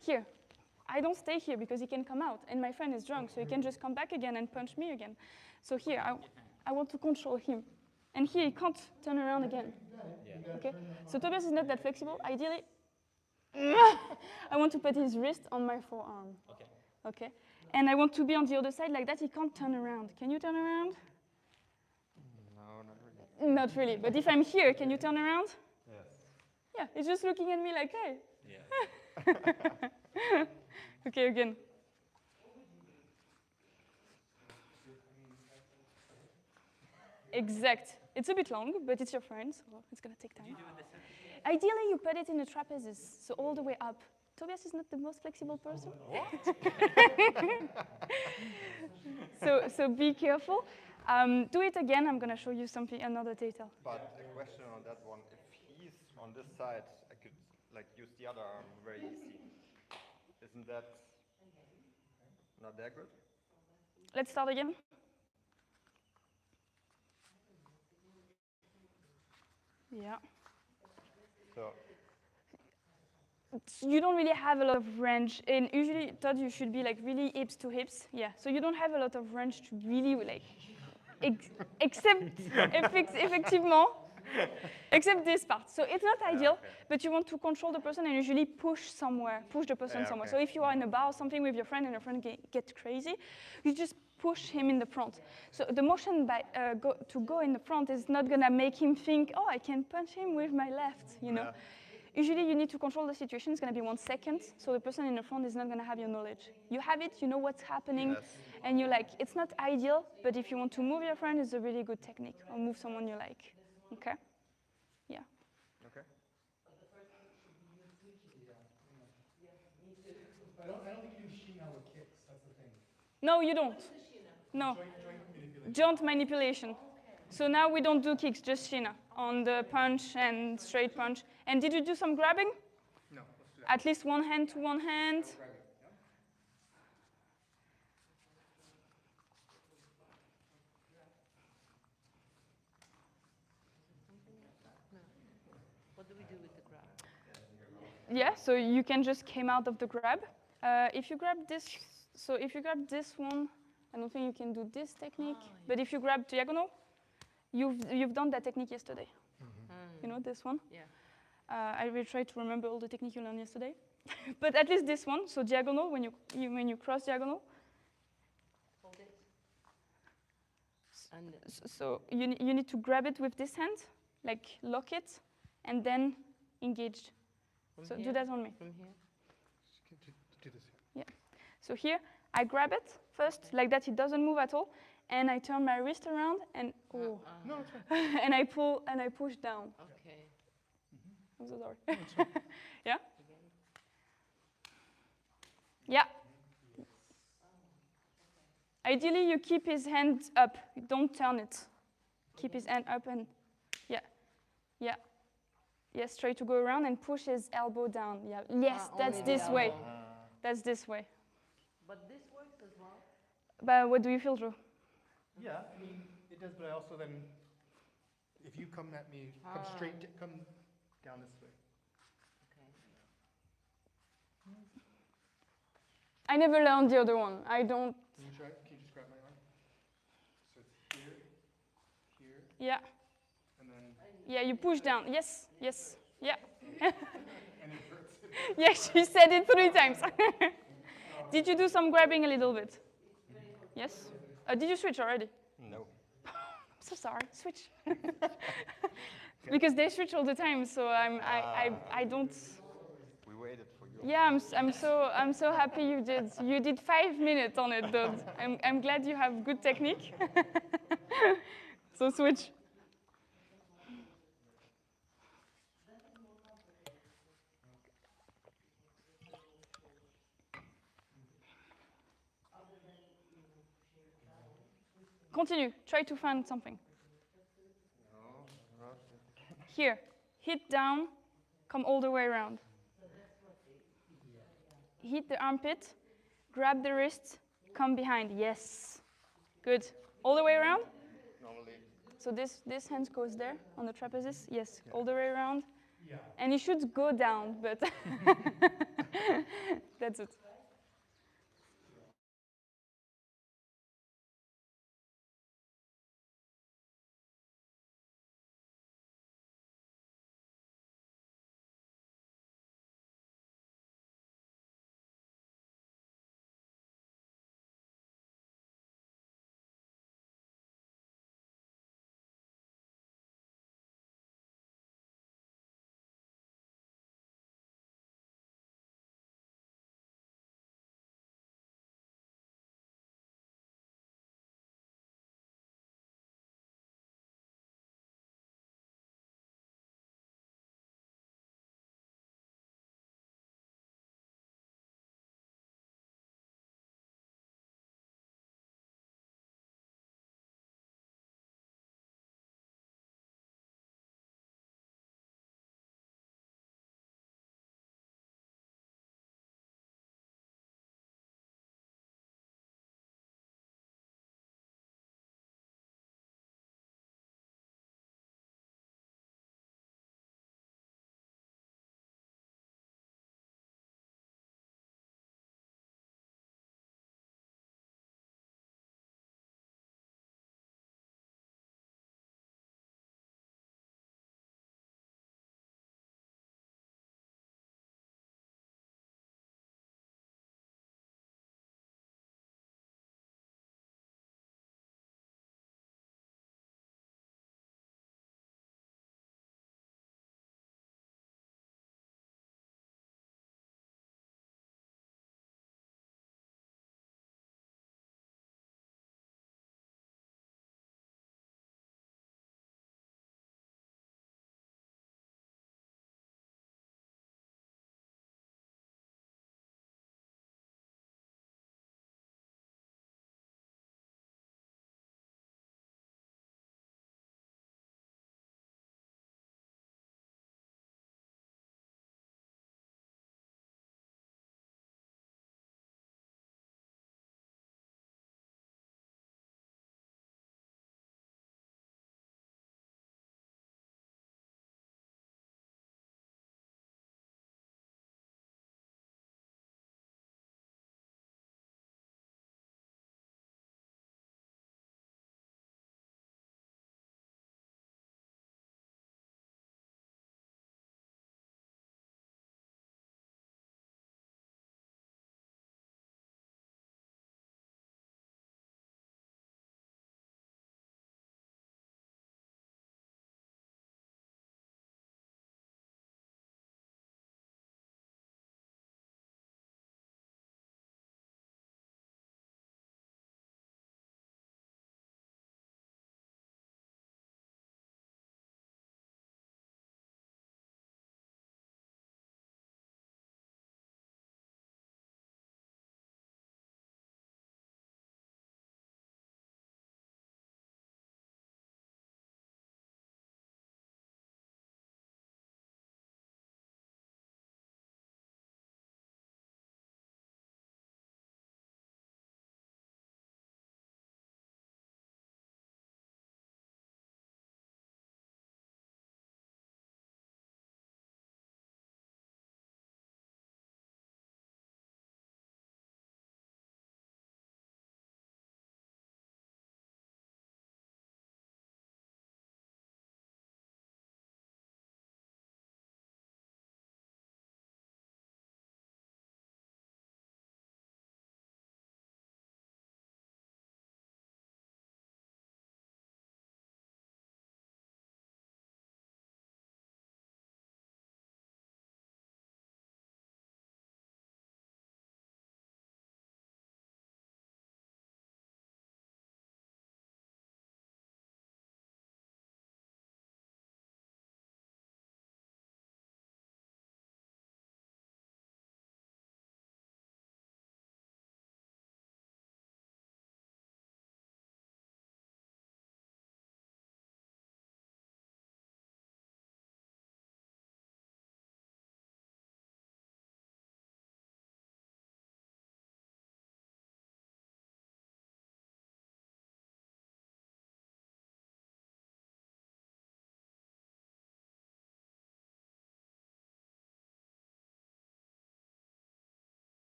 Here. I don't stay here because he can come out, and my friend is drunk, so he can just come back again and punch me again. So here, I want to control him. And here, he can't turn around again. Okay? So Tobias is not that flexible. Ideally, I want to put his wrist on my forearm. Okay? And I want to be on the other side like that. He can't turn around. Can you turn around? No, not really. Not really. But if I'm here, can you turn around? Yes. Yeah, he's just looking at me like, hey. Yeah. Okay, again. Exact. It's a bit long, but it's your friend, so it's going to take time. Ideally, you put it in a trapezius, so all the way up. Tobias is not the most flexible person. So be careful. Do it again. I'm going to show you something, another detail. But a question on that one, if he's on this side, I could like use the other arm very easy. Isn't that not that good? Let's start again. Yeah. So, You don't really have a lot of range, and usually thought you should be like really hips to hips. Yeah. So you don't have a lot of range to really like, except effectivement, except this part. So it's not ideal, okay. but you want to control the person and usually push the person Yeah, somewhere. okay. So if you are in a bar or something with your friend and your friend gets crazy, you just push him in the front. So the motion to go in the front is not gonna make him think, oh, I can punch him with my left, you know. Yeah. Usually you need to control the situation. It's going to be 1 second, so the person in the front is not going to have your knowledge. You have it, you know what's happening, Yes. and you're like, it's not ideal, but if you want to move your friend, it's a really good technique, or move someone you like. Okay? Yeah. Okay. I don't think you do Shina with kicks. That's the thing. No, you don't. No. Joint manipulation. Joint manipulation. So now we don't do kicks, just Shina on the punch and straight punch. And did you do some grabbing? No, let's do that. At least one hand to one hand. Grab it. Yeah. What do we do with the grab? Yeah, so you can just came out of the grab. If you grab this, so if you grab this one, I don't think you can do this technique. But if you grab diagonal, you've done that technique yesterday. You know this one? Yeah. I will try to remember all the technique you learned yesterday. But at least this one, so diagonal, when you cross diagonal. Hold it. And So you need to grab it with this hand, like lock it, and then engage. from So here? do that on me. From here? Do this here. So here, I grab it first, like that it doesn't move at all, and I turn my wrist around and No, it's fine. and I pull and I push down. Okay. I'm so sorry. Yeah? Yeah. Ideally, you keep his hand up. Don't turn it. Keep his hand up and, yeah. Yeah. Yes, try to go around and push his elbow down. Yeah. Yes, that's only the this way. elbow. That's this way. But this works as well? But what do you feel, Drew? Yeah, I mean, it does, but I also then, if you come at me, come straight, come down this way. Okay. I never learned the other one. I don't. Can you try? Can you just grab my arm? So it's here, here, Yeah. and then, Yeah, you push down. Yes, yes. Yeah. and it hurts. Yeah, she said it 3 times. Did you do some grabbing a little bit? Yes? Did you switch already? No. I'm so sorry. Switch. Because they switch all the time, so I don't. We waited for you. Yeah, I'm so happy you did. You did 5 minutes on it, though. I'm glad you have good technique. So switch. Continue. Try to find something. Here. Hit down. Come all the way around. Hit the armpit. Grab the wrist. Come behind. Yes. Good. All the way around? Normally. So this hand goes there on the trapezius. Yes. All the way around. Yeah. And you should go down, but that's it.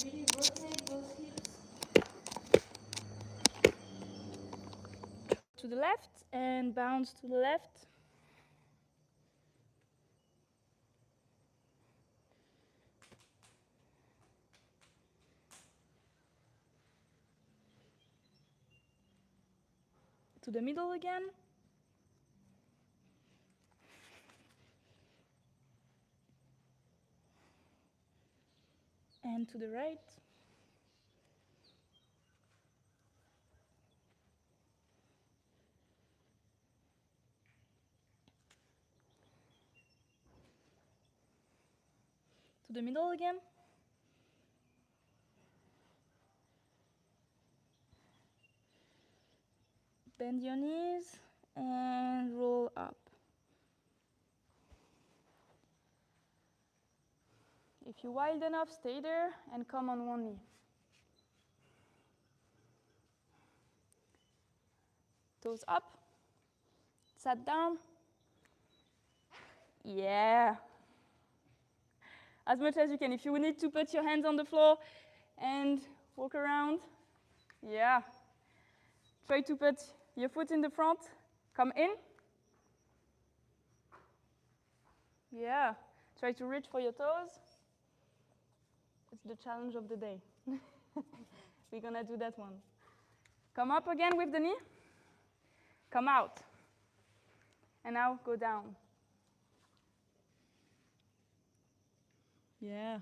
really rotate those hips. To the left and bounce to the left. To the middle again. And to the right. To the middle again. Bend your knees and roll up. If you're wild enough, stay there and come on one knee. Toes up, sat down. Yeah. As much as you can. If you need to put your hands on the floor and walk around, yeah. Try to put your foot in the front, come in. Yeah. Try to reach for your toes. It's the challenge of the day. We're gonna do that one. Come up again with the knee. Come out. And now go down. Yeah.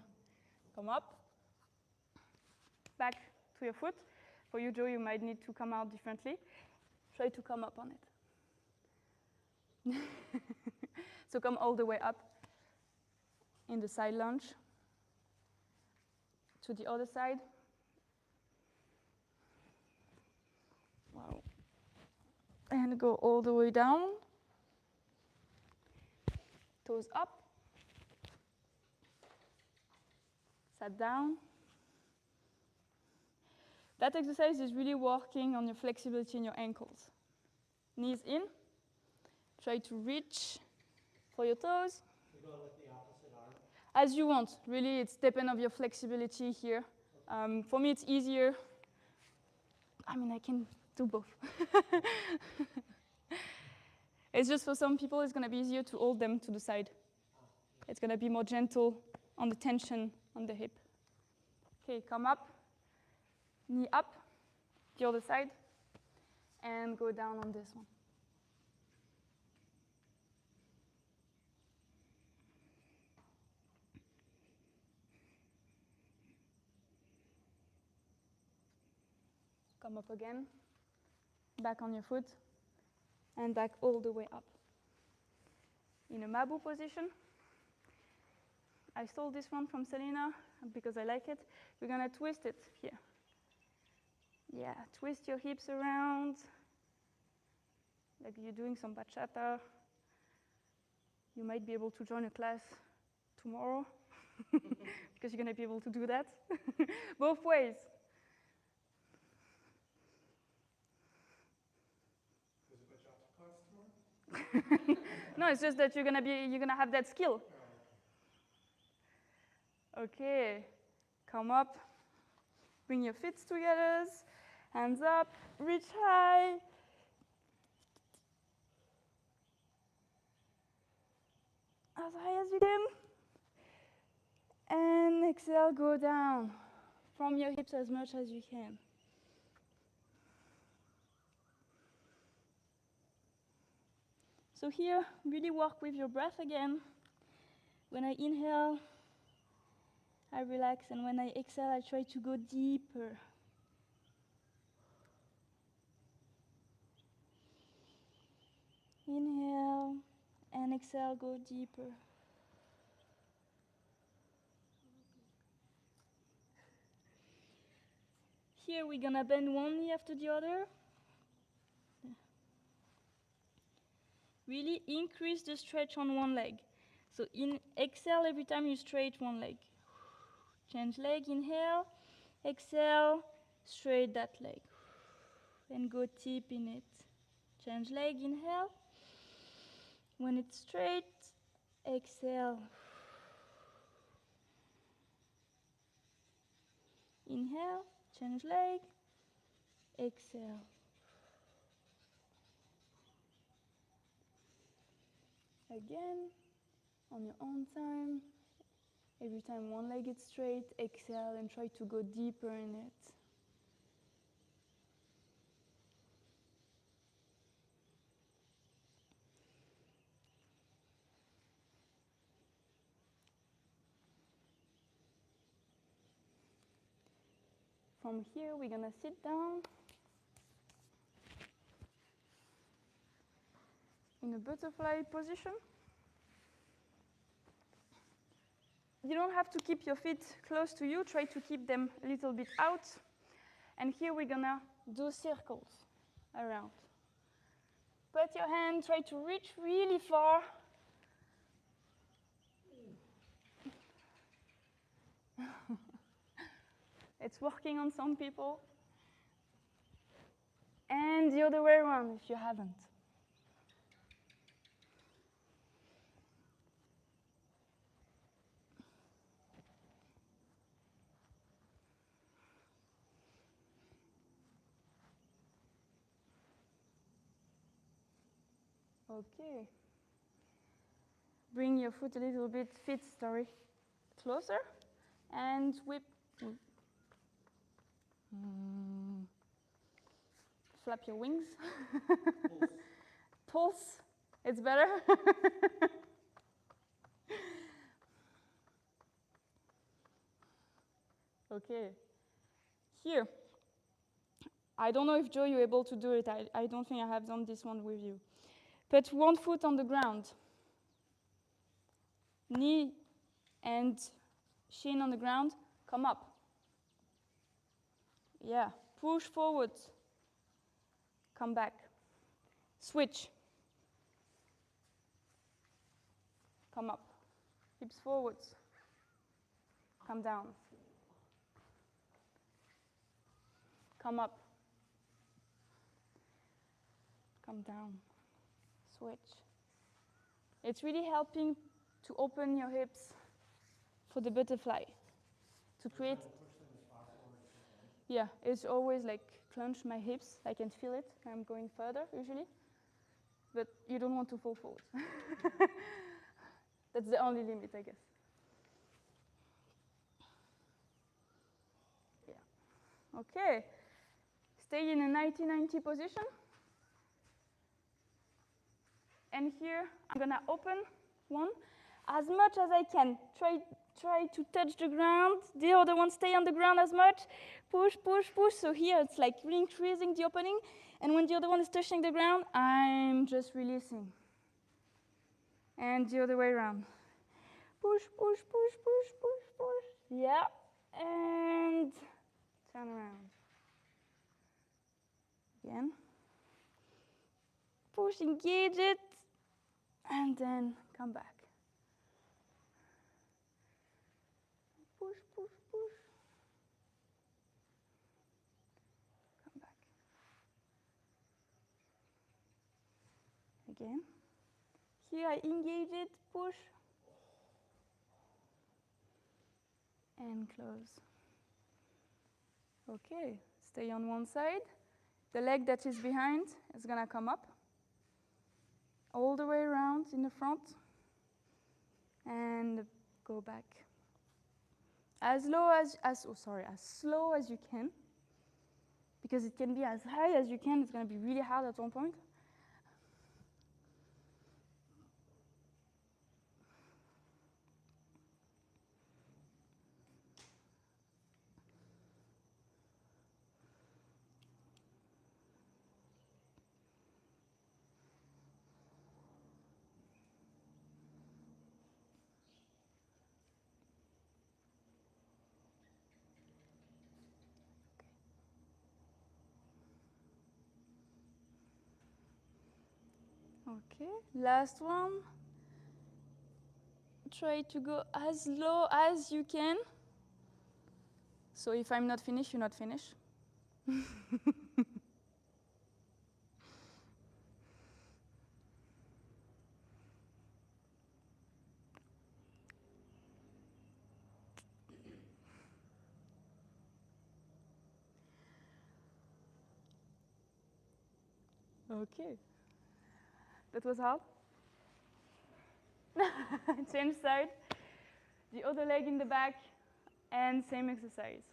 Come up. Back to your foot. For you, Joe, you might need to come out differently. Try to come up on it. So come all the way up in the side lunge. To the other side. Wow. And go all the way down. Toes up. Sat down. That exercise is really working on your flexibility in your ankles. Knees in. Try to reach for your toes. You go with the opposite arm? As you want. Really, it's depend of your flexibility here. For me, it's easier. I mean, I can do both. It's just for some people, it's going to be easier to hold them to the side. It's going to be more gentle on the tension on the hip. Okay, come up, knee up, the other side, and go down on this one. Come up again, back on your foot, and back all the way up. In a Mabu position, I stole this one from Selena because I like it. We're gonna twist it here. Yeah, twist your hips around, like you're doing some bachata. You might be able to join a class tomorrow because you're gonna be able to do that. Both ways. Does a bachata class tomorrow? No, it's just that you're gonna have that skill. Okay, come up, bring your feet together, hands up, reach high. As high as you can. And exhale, go down from your hips as much as you can. So here, really work with your breath again. When I inhale, I relax, and when I exhale, I try to go deeper. Inhale, and exhale, go deeper. Here, we're gonna bend one knee after the other. Really increase the stretch on one leg. So exhale every time you straight one leg. Change leg, inhale, exhale, straight that leg. And go deep in it. Change leg, inhale. When it's straight, exhale. Inhale, change leg. Exhale. Again, on your own time. Every time one leg is straight, exhale and try to go deeper in it. From here, we're gonna sit down in a butterfly position. You don't have to keep your feet close to you. Try to keep them a little bit out. And here we're gonna do circles around. Put your hand, try to reach really far. It's working on some people. And the other way around if you haven't. Okay. Bring your foot a little bit, closer, and whip. Flap your wings. Pulse. It's better. Okay. Here. I don't know if Joe, you're able to do it. I don't think I have done this one with you. Put one foot on the ground. Knee and shin on the ground. Come up. Yeah. Push forward. Come back. Switch. Come up. Hips forwards. Come down. Come up. Come down. Switch. It's really helping to open your hips for the butterfly. To create. Yeah, it's always like clench my hips. I can feel it. I'm going further usually. But you don't want to fall forward. That's the only limit, I guess. Yeah. Okay. Stay in a 90-90 position. And here, I'm gonna open one as much as I can. Try to touch the ground. The other one stay on the ground as much. Push, push, push. So here, it's like really increasing the opening. And when the other one is touching the ground, I'm just releasing. And the other way around. Push, push, push, push, push, push. Yeah. And turn around. Again. Push, engage it. And then come back. Push, push, push. Come back. Again. Here I engage it, push. And close. Okay, stay on one side. The leg that is behind is gonna come up. All the way around in the front. And go back. As slow as you can. Because it can be as high as you can. It's gonna be really hard at one point. Okay, last one. Try to go as low as you can. So if I'm not finished, you're not finished. Okay. That was hard. Change side. The other leg in the back, and same exercise.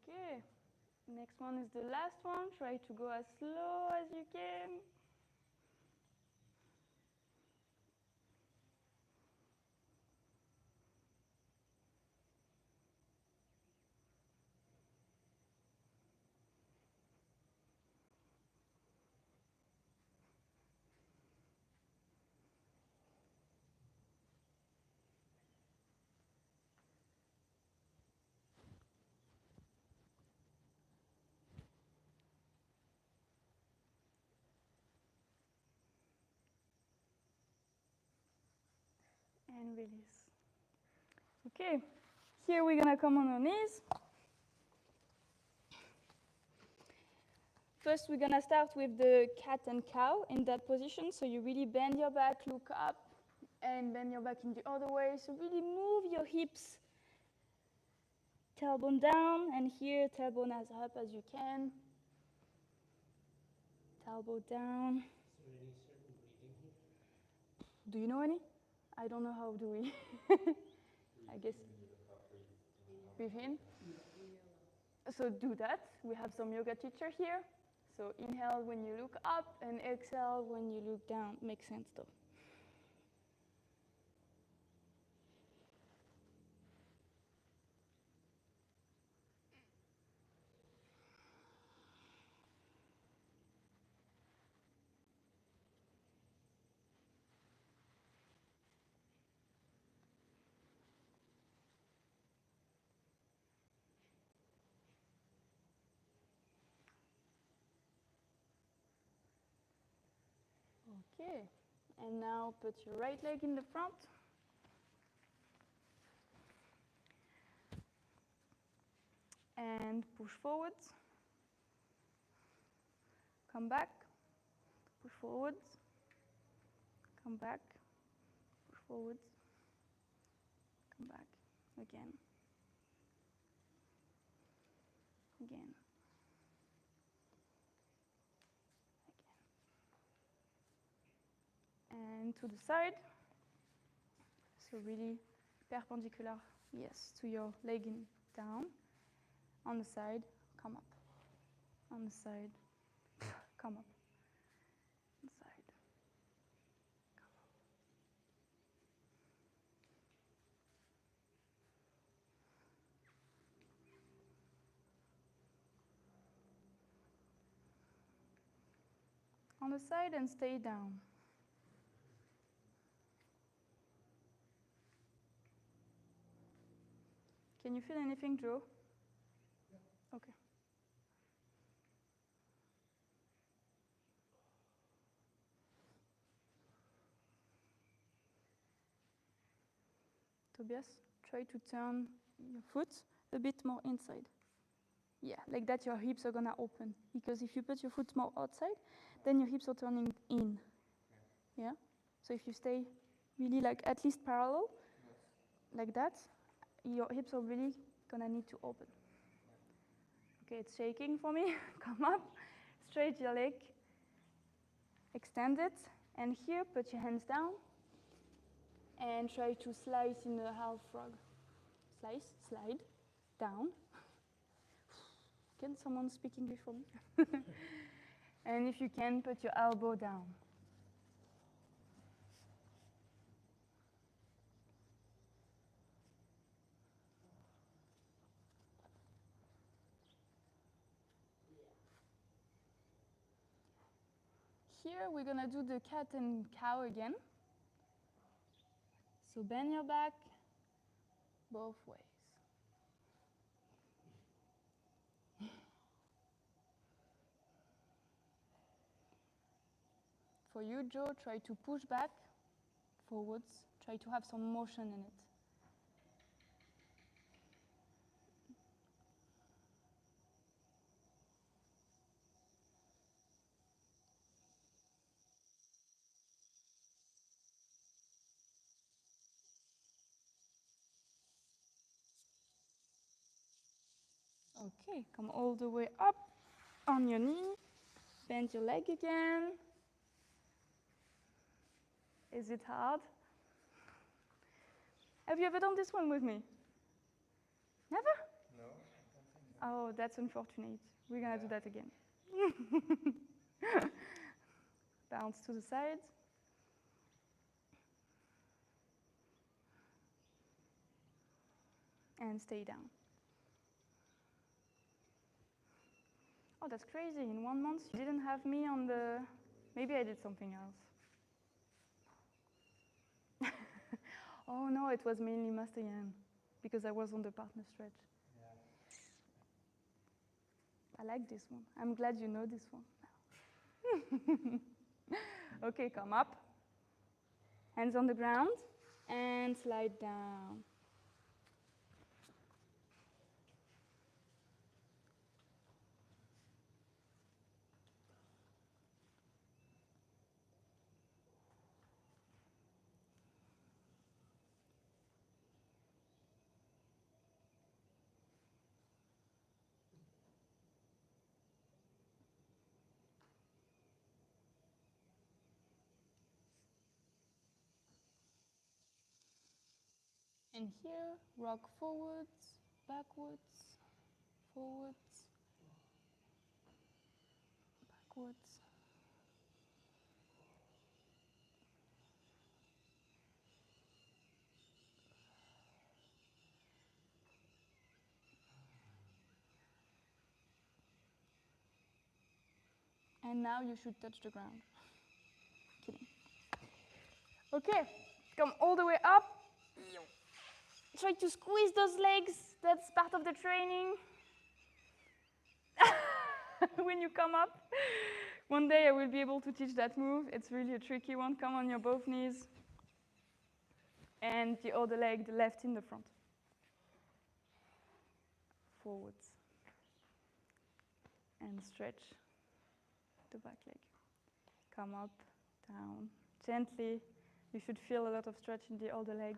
Okay. Next one is the last one. Try to go as slow as you can. And release. Okay, here we're gonna come on our knees. First, we're gonna start with the cat and cow in that position. So you really bend your back, look up, and bend your back in the other way. So really move your hips, tailbone down, and here tailbone as up as you can. Tailbone down. Is there any certain breathing here? Do you know any? I don't know how do we. I guess. Breathe in. So do that. We have some yoga teacher here. So inhale when you look up and exhale when you look down. Makes sense though. Okay, and now put your right leg in the front. And push forward. Come back. Push forward. Come back. Push forward. Come back. Again. Again. And to the side. So really perpendicular, yes, to your leg in down. On the side, come up. On the side, come up. On the side, come up. On the side and stay down. Can you feel anything, Joe? Yeah. Okay. Tobias, try to turn your foot a bit more inside. Yeah, like that your hips are gonna open. Because if you put your foot more outside, then your hips are turning in. Yeah? So if you stay really like at least parallel, like that, your hips are really gonna need to open. Okay, it's shaking for me. Come up, straight your leg, extend it, and here put your hands down and try to slice in a half frog. Slice, slide, down. Can someone speak English for me? And if you can, put your elbow down. here we're gonna do the cat and cow again. So bend your back both ways. For you, Joe, try to push back forwards. Try to have some motion in it. Okay, come all the way up on your knee. Bend your leg again. Is it hard? Have you ever done this one with me? Never? No, I don't think so. Oh, that's unfortunate. We're gonna do that again. Bounce to the side. And stay down. Oh, that's crazy. In 1 month, you didn't have me on the... Maybe I did something else. Oh, no, it was mainly Master Yan, because I was on the partner stretch. Yeah. I like this one. I'm glad you know this one. Okay, come up. Hands on the ground, and slide down. And here, rock forwards, backwards, forwards, backwards. And now you should touch the ground. Kidding. Okay, come all the way up. Try to squeeze those legs. That's part of the training. When you come up. One day I will be able to teach that move. It's really a tricky one. Come on your both knees. And the other leg, the left in the front. Forwards. And stretch the back leg. Come up, down. Gently. You should feel a lot of stretch in the other leg.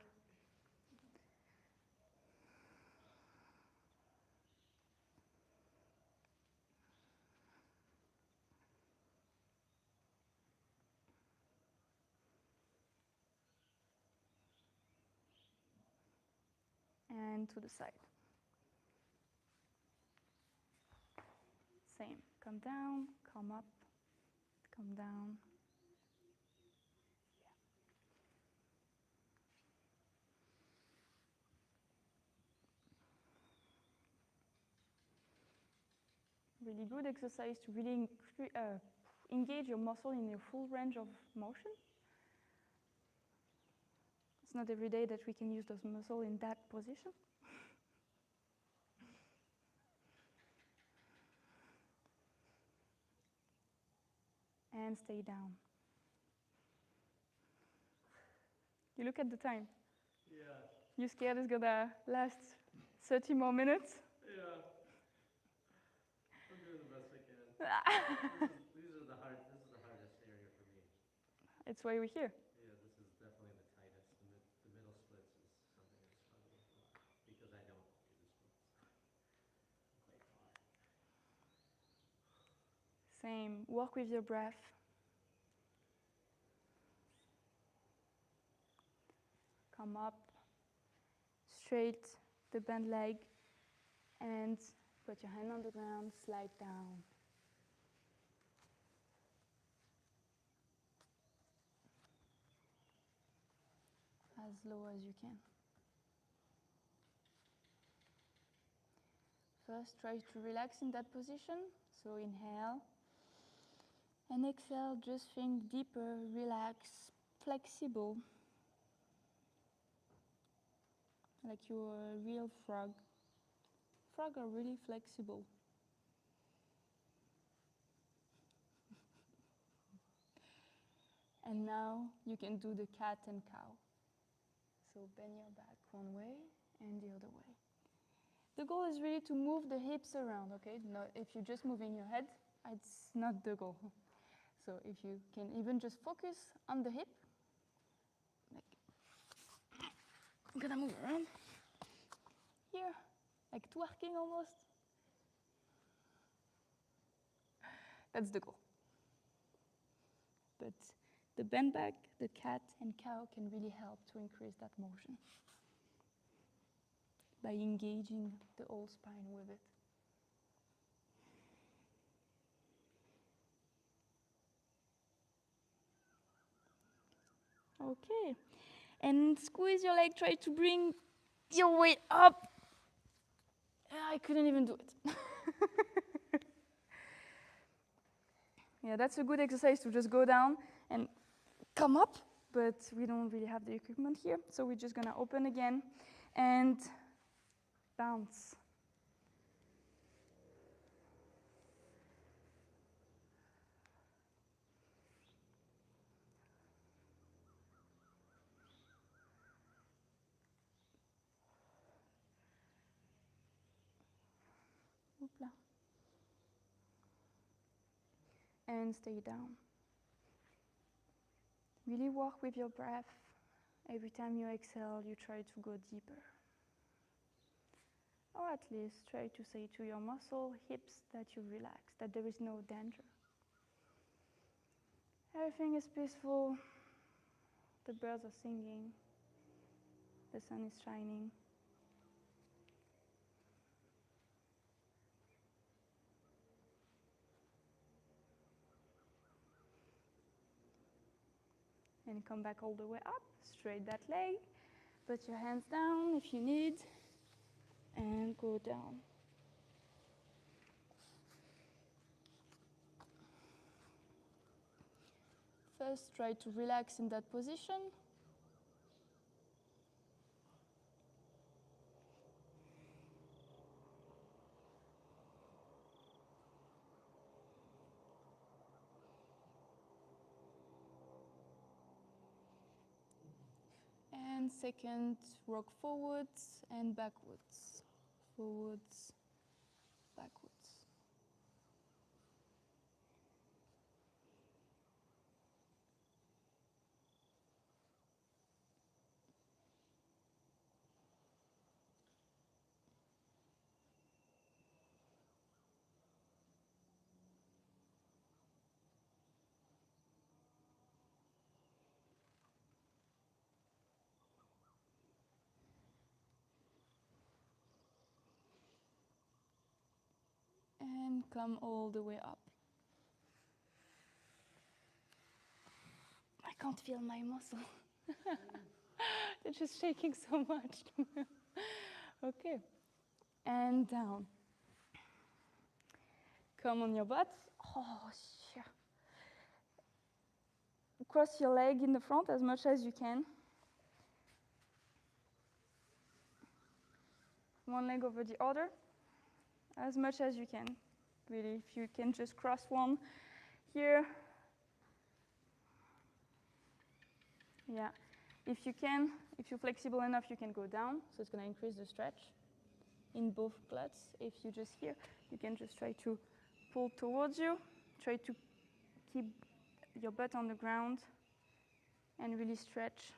And to the side. Same. Come down, come up, come down. Really good exercise to really engage your muscle in your full range of motion. It's not every day that we can use those muscles in that position. And stay down. You look at the time. Yeah, You scared it's gonna last 30 more minutes? yeah. I'm doing the best I can. This is the hardest area for me. It's why we're here. Yeah, this is definitely the tightest. The middle splits is something I struggle with a lot because I don't do the splits quite often. Same. Work with your breath. Come up, straight the bent leg, and put your hand on the ground, slide down. As low as you can. First, try to relax in that position. So inhale, And exhale, just think deeper, relax, flexible. Like you're a real frog. Frogs are really flexible. And now you can do the cat and cow. So bend your back one way and the other way. The goal is really to move the hips around, okay? Not if you're just moving your head, it's not the goal. So if you can even just focus on the hip, like, I'm gonna move around here, like twerking almost. That's the goal. But the bend back, the cat and cow can really help to increase that motion by engaging the whole spine with it. Okay, and squeeze your leg, try to bring your weight up. I couldn't even do it. Yeah, that's a good exercise to just go down and come up, but we don't really have the equipment here, so we're just gonna open again and bounce. Hoopla. And stay down. Really work with your breath. Every time you exhale, you try to go deeper. Or at least try to say to your muscle, hips, that you relax, that there is no danger. Everything is peaceful. The birds are singing. The sun is shining. And come back all the way up, straight that leg. Put your hands down if you need, and go down. First, try to relax in that position. And second, rock forwards and backwards. Forwards, backwards. And come all the way up. I can't feel my muscle. They're just shaking so much. Okay. And down. Come on your butt. Oh, yeah. Cross your leg in the front as much as you can. One leg over the other, as much as you can. Really, if you can just cross one here. Yeah. If you can, if you're flexible enough, you can go down. So it's going to increase the stretch in both glutes. If you just here, you can just try to pull towards you. Try to keep your butt on the ground and really stretch.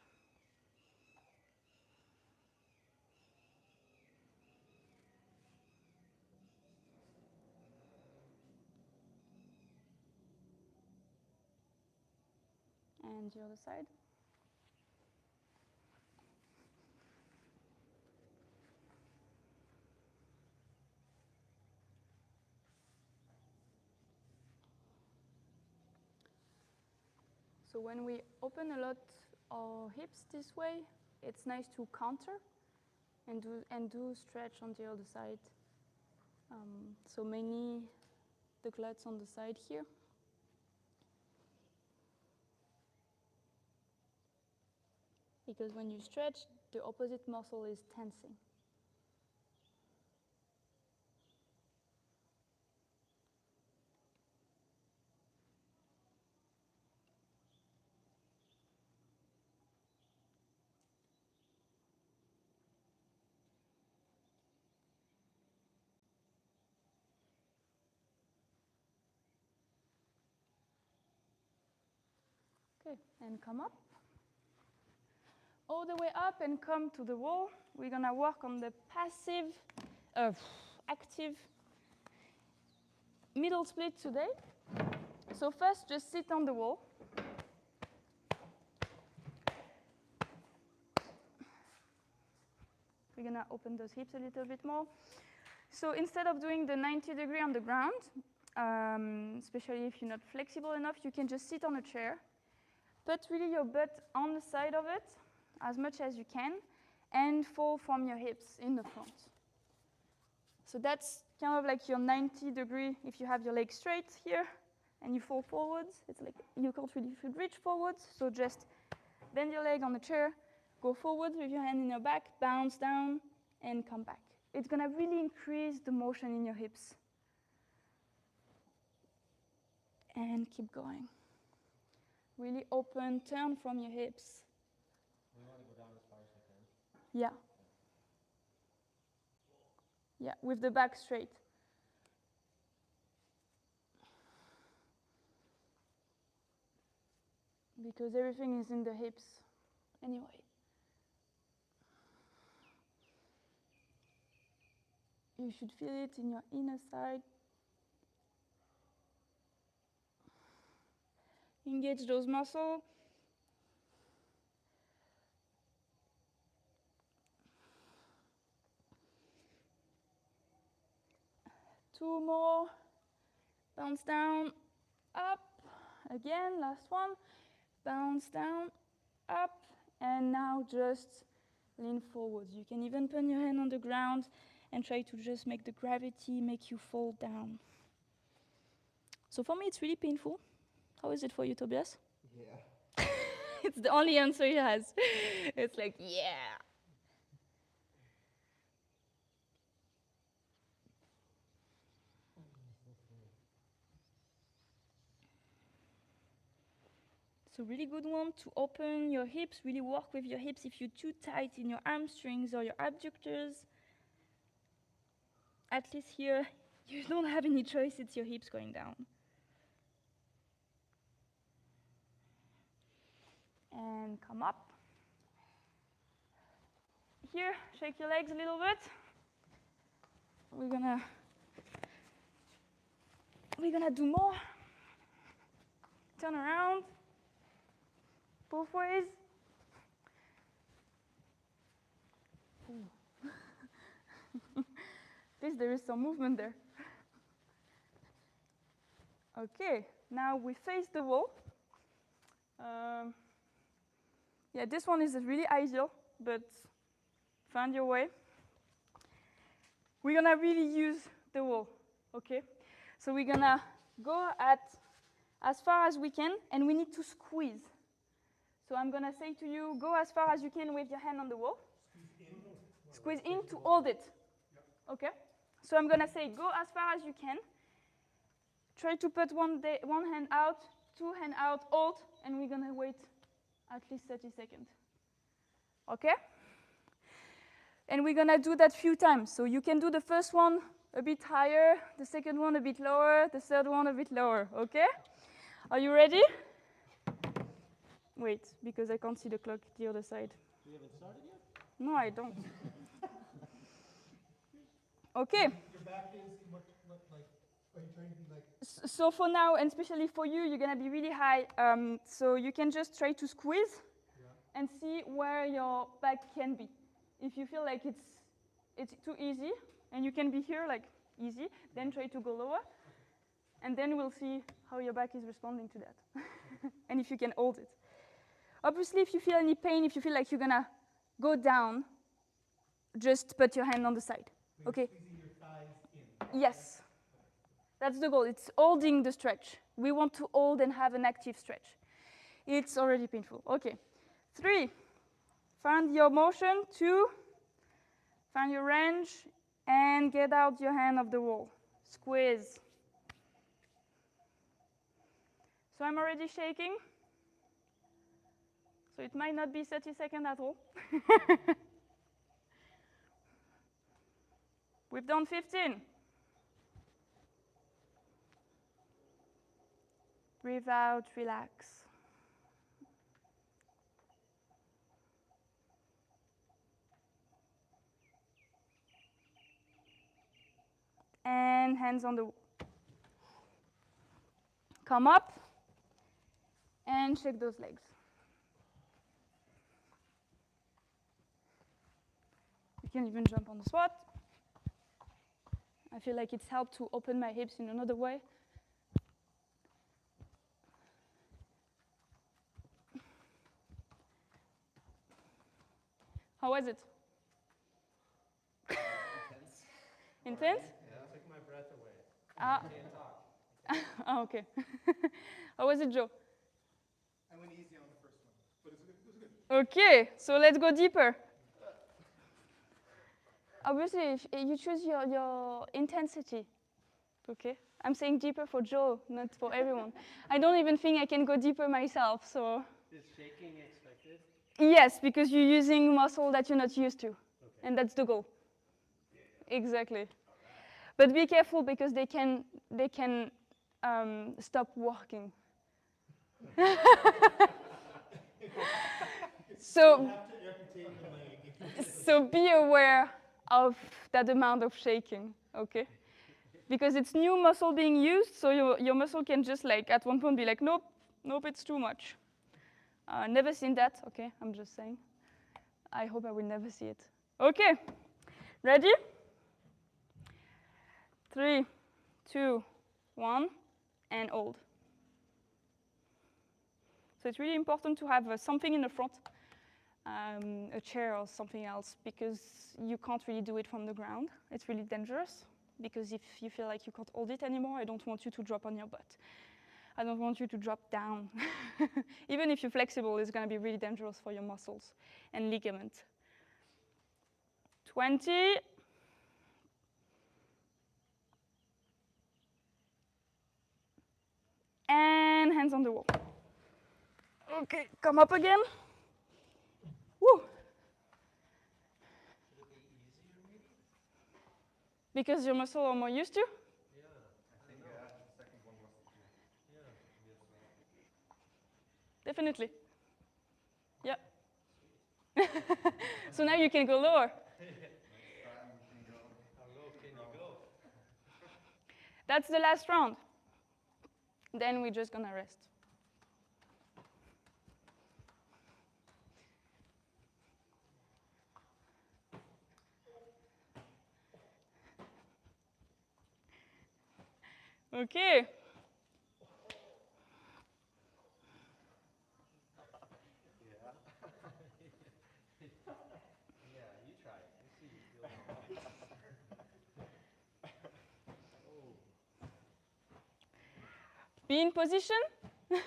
And the other side. So when we open a lot our hips this way, it's nice to counter and do stretch on the other side. So mainly the glutes on the side here. because when you stretch, the opposite muscle is tensing. Okay, and come up. All the way up and come to the wall. We're gonna work on the active middle split today. So first, just sit on the wall. We're gonna open those hips a little bit more. So instead of doing the 90-degree on the ground, especially if you're not flexible enough, you can just sit on a chair. Put really your butt on the side of it as much as you can and fall from your hips in the front. So that's kind of like your 90-degree if you have your legs straight here and you fall forwards. It's like you can't really reach forwards, so just bend your leg on the chair, go forward with your hand in your back, bounce down, and come back. It's gonna really increase the motion in your hips. And keep going. Really open, turn from your hips. We want to go down as far as I can. Yeah. Yeah, with the back straight. Because everything is in the hips anyway. You should feel it in your inner side. Engage those muscles. Two more. Bounce down, up. Again, last one. Bounce down, up. And now just lean forward. You can even put your hand on the ground and try to just make the gravity make you fall down. So for me, it's really painful. How is it for you, Tobias? Yeah. It's the only answer he has. It's like, yeah. It's a really good one to open your hips, really work with your hips. If you're too tight in your hamstrings or your abductors, at least here, you don't have any choice, it's your hips going down. And come up. Here, shake your legs a little bit. We're gonna do more. Turn around. Both ways. At least there is some movement there. Okay, now we face the wall. Yeah, this one is really ideal, but find your way. We're gonna really use the wall, okay? So we're gonna go as far as we can, and we need to squeeze. So I'm gonna say to you, go as far as you can with your hand on the wall. Squeeze in to hold it, okay? So I'm gonna say, go as far as you can. Try to put one hand out, two hand out, hold, and we're gonna wait at least 30 seconds. Okay? And we're gonna do that a few times. So you can do the first one a bit higher, the second one a bit lower, the third one a bit lower, okay? Are you ready? Wait, because I can't see the clock the other side. We haven't started yet? No, I don't. Okay. Your back is what like, are you trying to be like? So for now, and especially for you, you're gonna be really high. So you can just try to squeeze and see where your back can be. If you feel like it's too easy, and you can be here like easy, then try to go lower. And then we'll see how your back is responding to that. And if you can hold it. Obviously, if you feel any pain, if you feel like you're gonna go down, just put your hand on the side. Okay? Squeezing your thighs in. Yes. That's the goal. It's holding the stretch. We want to hold and have an active stretch. It's already painful. Okay. 3, Find your motion, 2. Find your range, and get out your hand of the wall. Squeeze. So I'm already shaking. So it might not be 30 seconds at all. We've done 15. Breathe out, relax. And hands on the wall. Come up and shake those legs. You can even jump on the spot. I feel like it's helped to open my hips in another way. How was it? Intense? Yeah, took my breath away. Ah. Can't talk. Ah, okay. How was it, Joe? I went easy on the first one, but it was good. Okay, so let's go deeper. Obviously, if you choose your intensity. Okay, I'm saying deeper for Joe, not for everyone. I don't even think I can go deeper myself, so. Is shaking expected? Yes, because you're using muscle that you're not used to, Okay. and that's the goal. Exactly. But be careful because they can stop working. So, so be aware of that amount of shaking, okay? Because it's new muscle being used, so your muscle can just like at one point be like, nope, nope, it's too much. Never seen that, okay? I'm just saying. I hope I will never see it. Okay, ready? 3, 2, 1, and hold. So it's really important to have something in the front, a chair or something else, because you can't really do it from the ground. It's really dangerous, because if you feel like you can't hold it anymore, I don't want you to drop on your butt. I don't want you to drop down. Even if you're flexible, it's going to be really dangerous for your muscles and ligament. 20. And hands on the wall. Okay, come up again. Woo. Should it be easier maybe? Because your muscle are more used to? Yeah. I think the second one was easier. Yeah, yes. Definitely. Yeah. So now you can go lower. Next time we can go. How low can you go? That's the last round. Then we're just gonna rest. Okay. Yeah. Yeah, you try it. We'll see if you'll know. Oh. Be in position. Is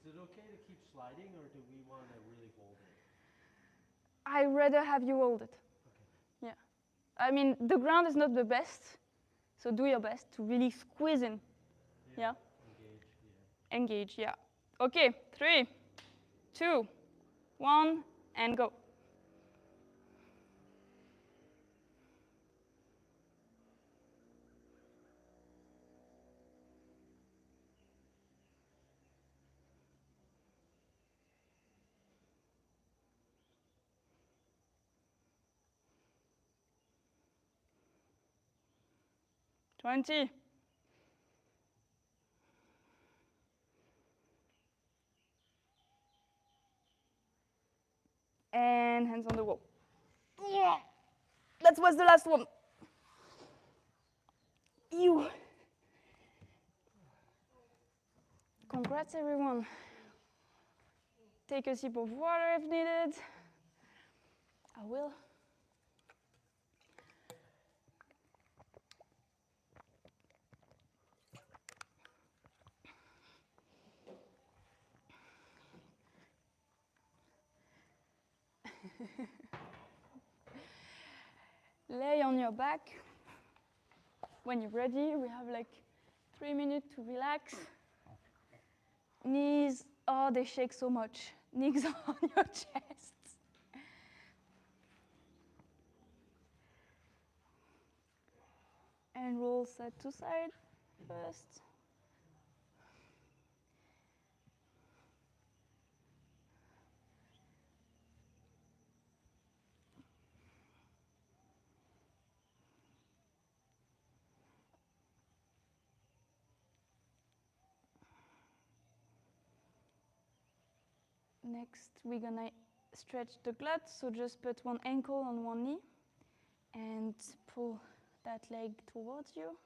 it okay to keep sliding, or do we want to really hold it? I'd rather have you hold it. Okay. Yeah. I mean, the ground is not the best, so do your best to really squeeze in. Yeah? Engage, yeah. Engage, yeah. Okay, 3, 2, 1, and go. Twenty. And hands on the wall. That was the last one. You. Congrats, everyone. Take a sip of water if needed. I will. Lay on your back. When you're ready, we have like 3 minutes to relax. Knees, oh, they shake so much. Knees on your chest. And roll side to side first. Next, we're gonna stretch the glutes, so just put one ankle on one knee and pull that leg towards you.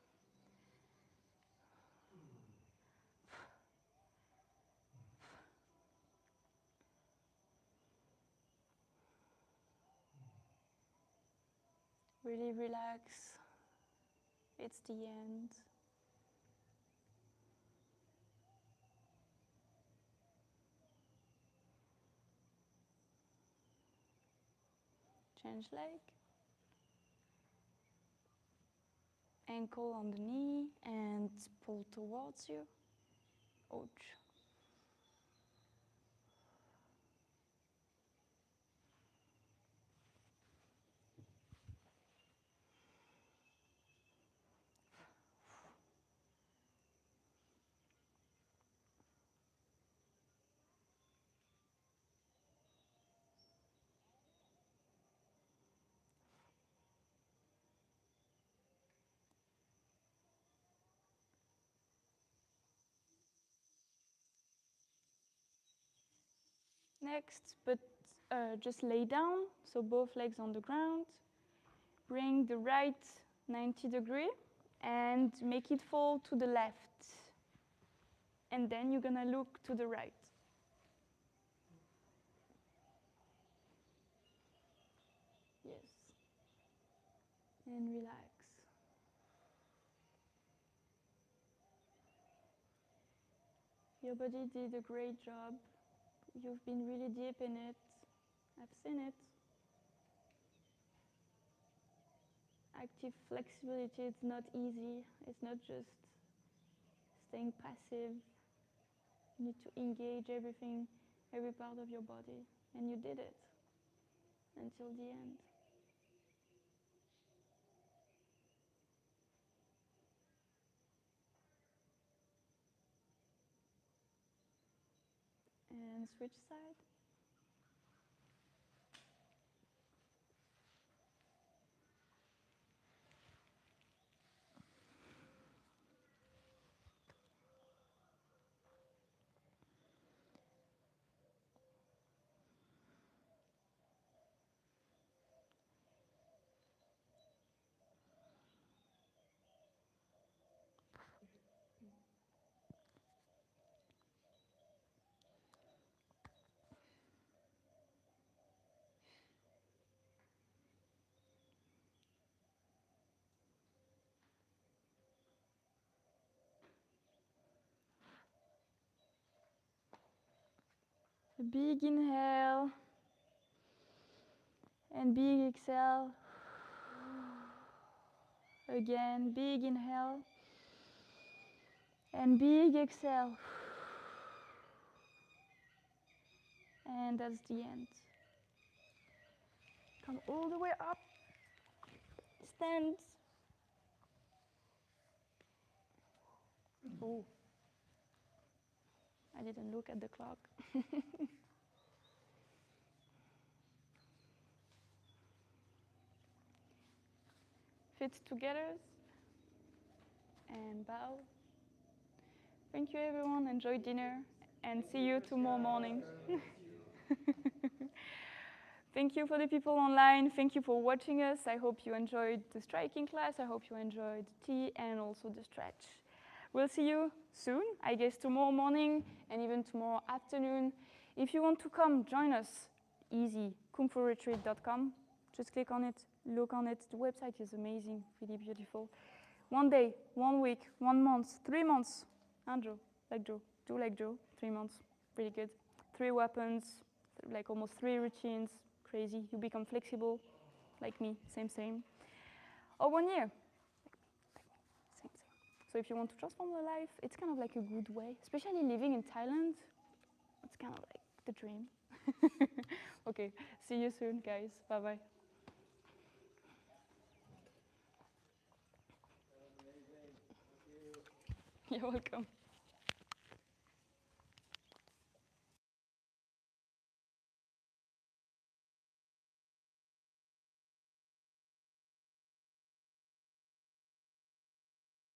Really relax. It's the end. Change leg. Ankle on the knee and pull towards you. Ouch. Next, but just lay down, so both legs on the ground. Bring the right 90 degree and make it fall to the left. And then you're gonna look to the right. Yes. And relax. Your body did a great job. You've been really deep in it. I've seen it. Active flexibility, it's not easy. It's not just staying passive. You need to engage everything, every part of your body. And you did it until the end. And switch side. A big inhale and big exhale. Again, big inhale and big exhale. And that's the end. Come all the way up. Stand. Oh, I didn't look at the clock. Feet together and bow. Thank you everyone, enjoy dinner and see you tomorrow morning. Thank you for the people online, thank you for watching us. I hope you enjoyed the striking class, I hope you enjoyed the tea and also the stretch. We'll see you soon, I guess tomorrow morning and even tomorrow afternoon. If you want to come, join us, easy, kungfuretreat.com. Just click on it, look on it. The website is amazing, really beautiful. 1 day, 1 week, 1 month, 3 months. And Joe, like Joe, do like Joe, 3 months, pretty good. 3 weapons, like almost 3 routines, crazy. You become flexible, like me, same. Or 1 year, same. So if you want to transform your life, it's kind of like a good way, especially living in Thailand. It's kind of like the dream. Okay, see you soon, guys. Bye-bye. You're welcome.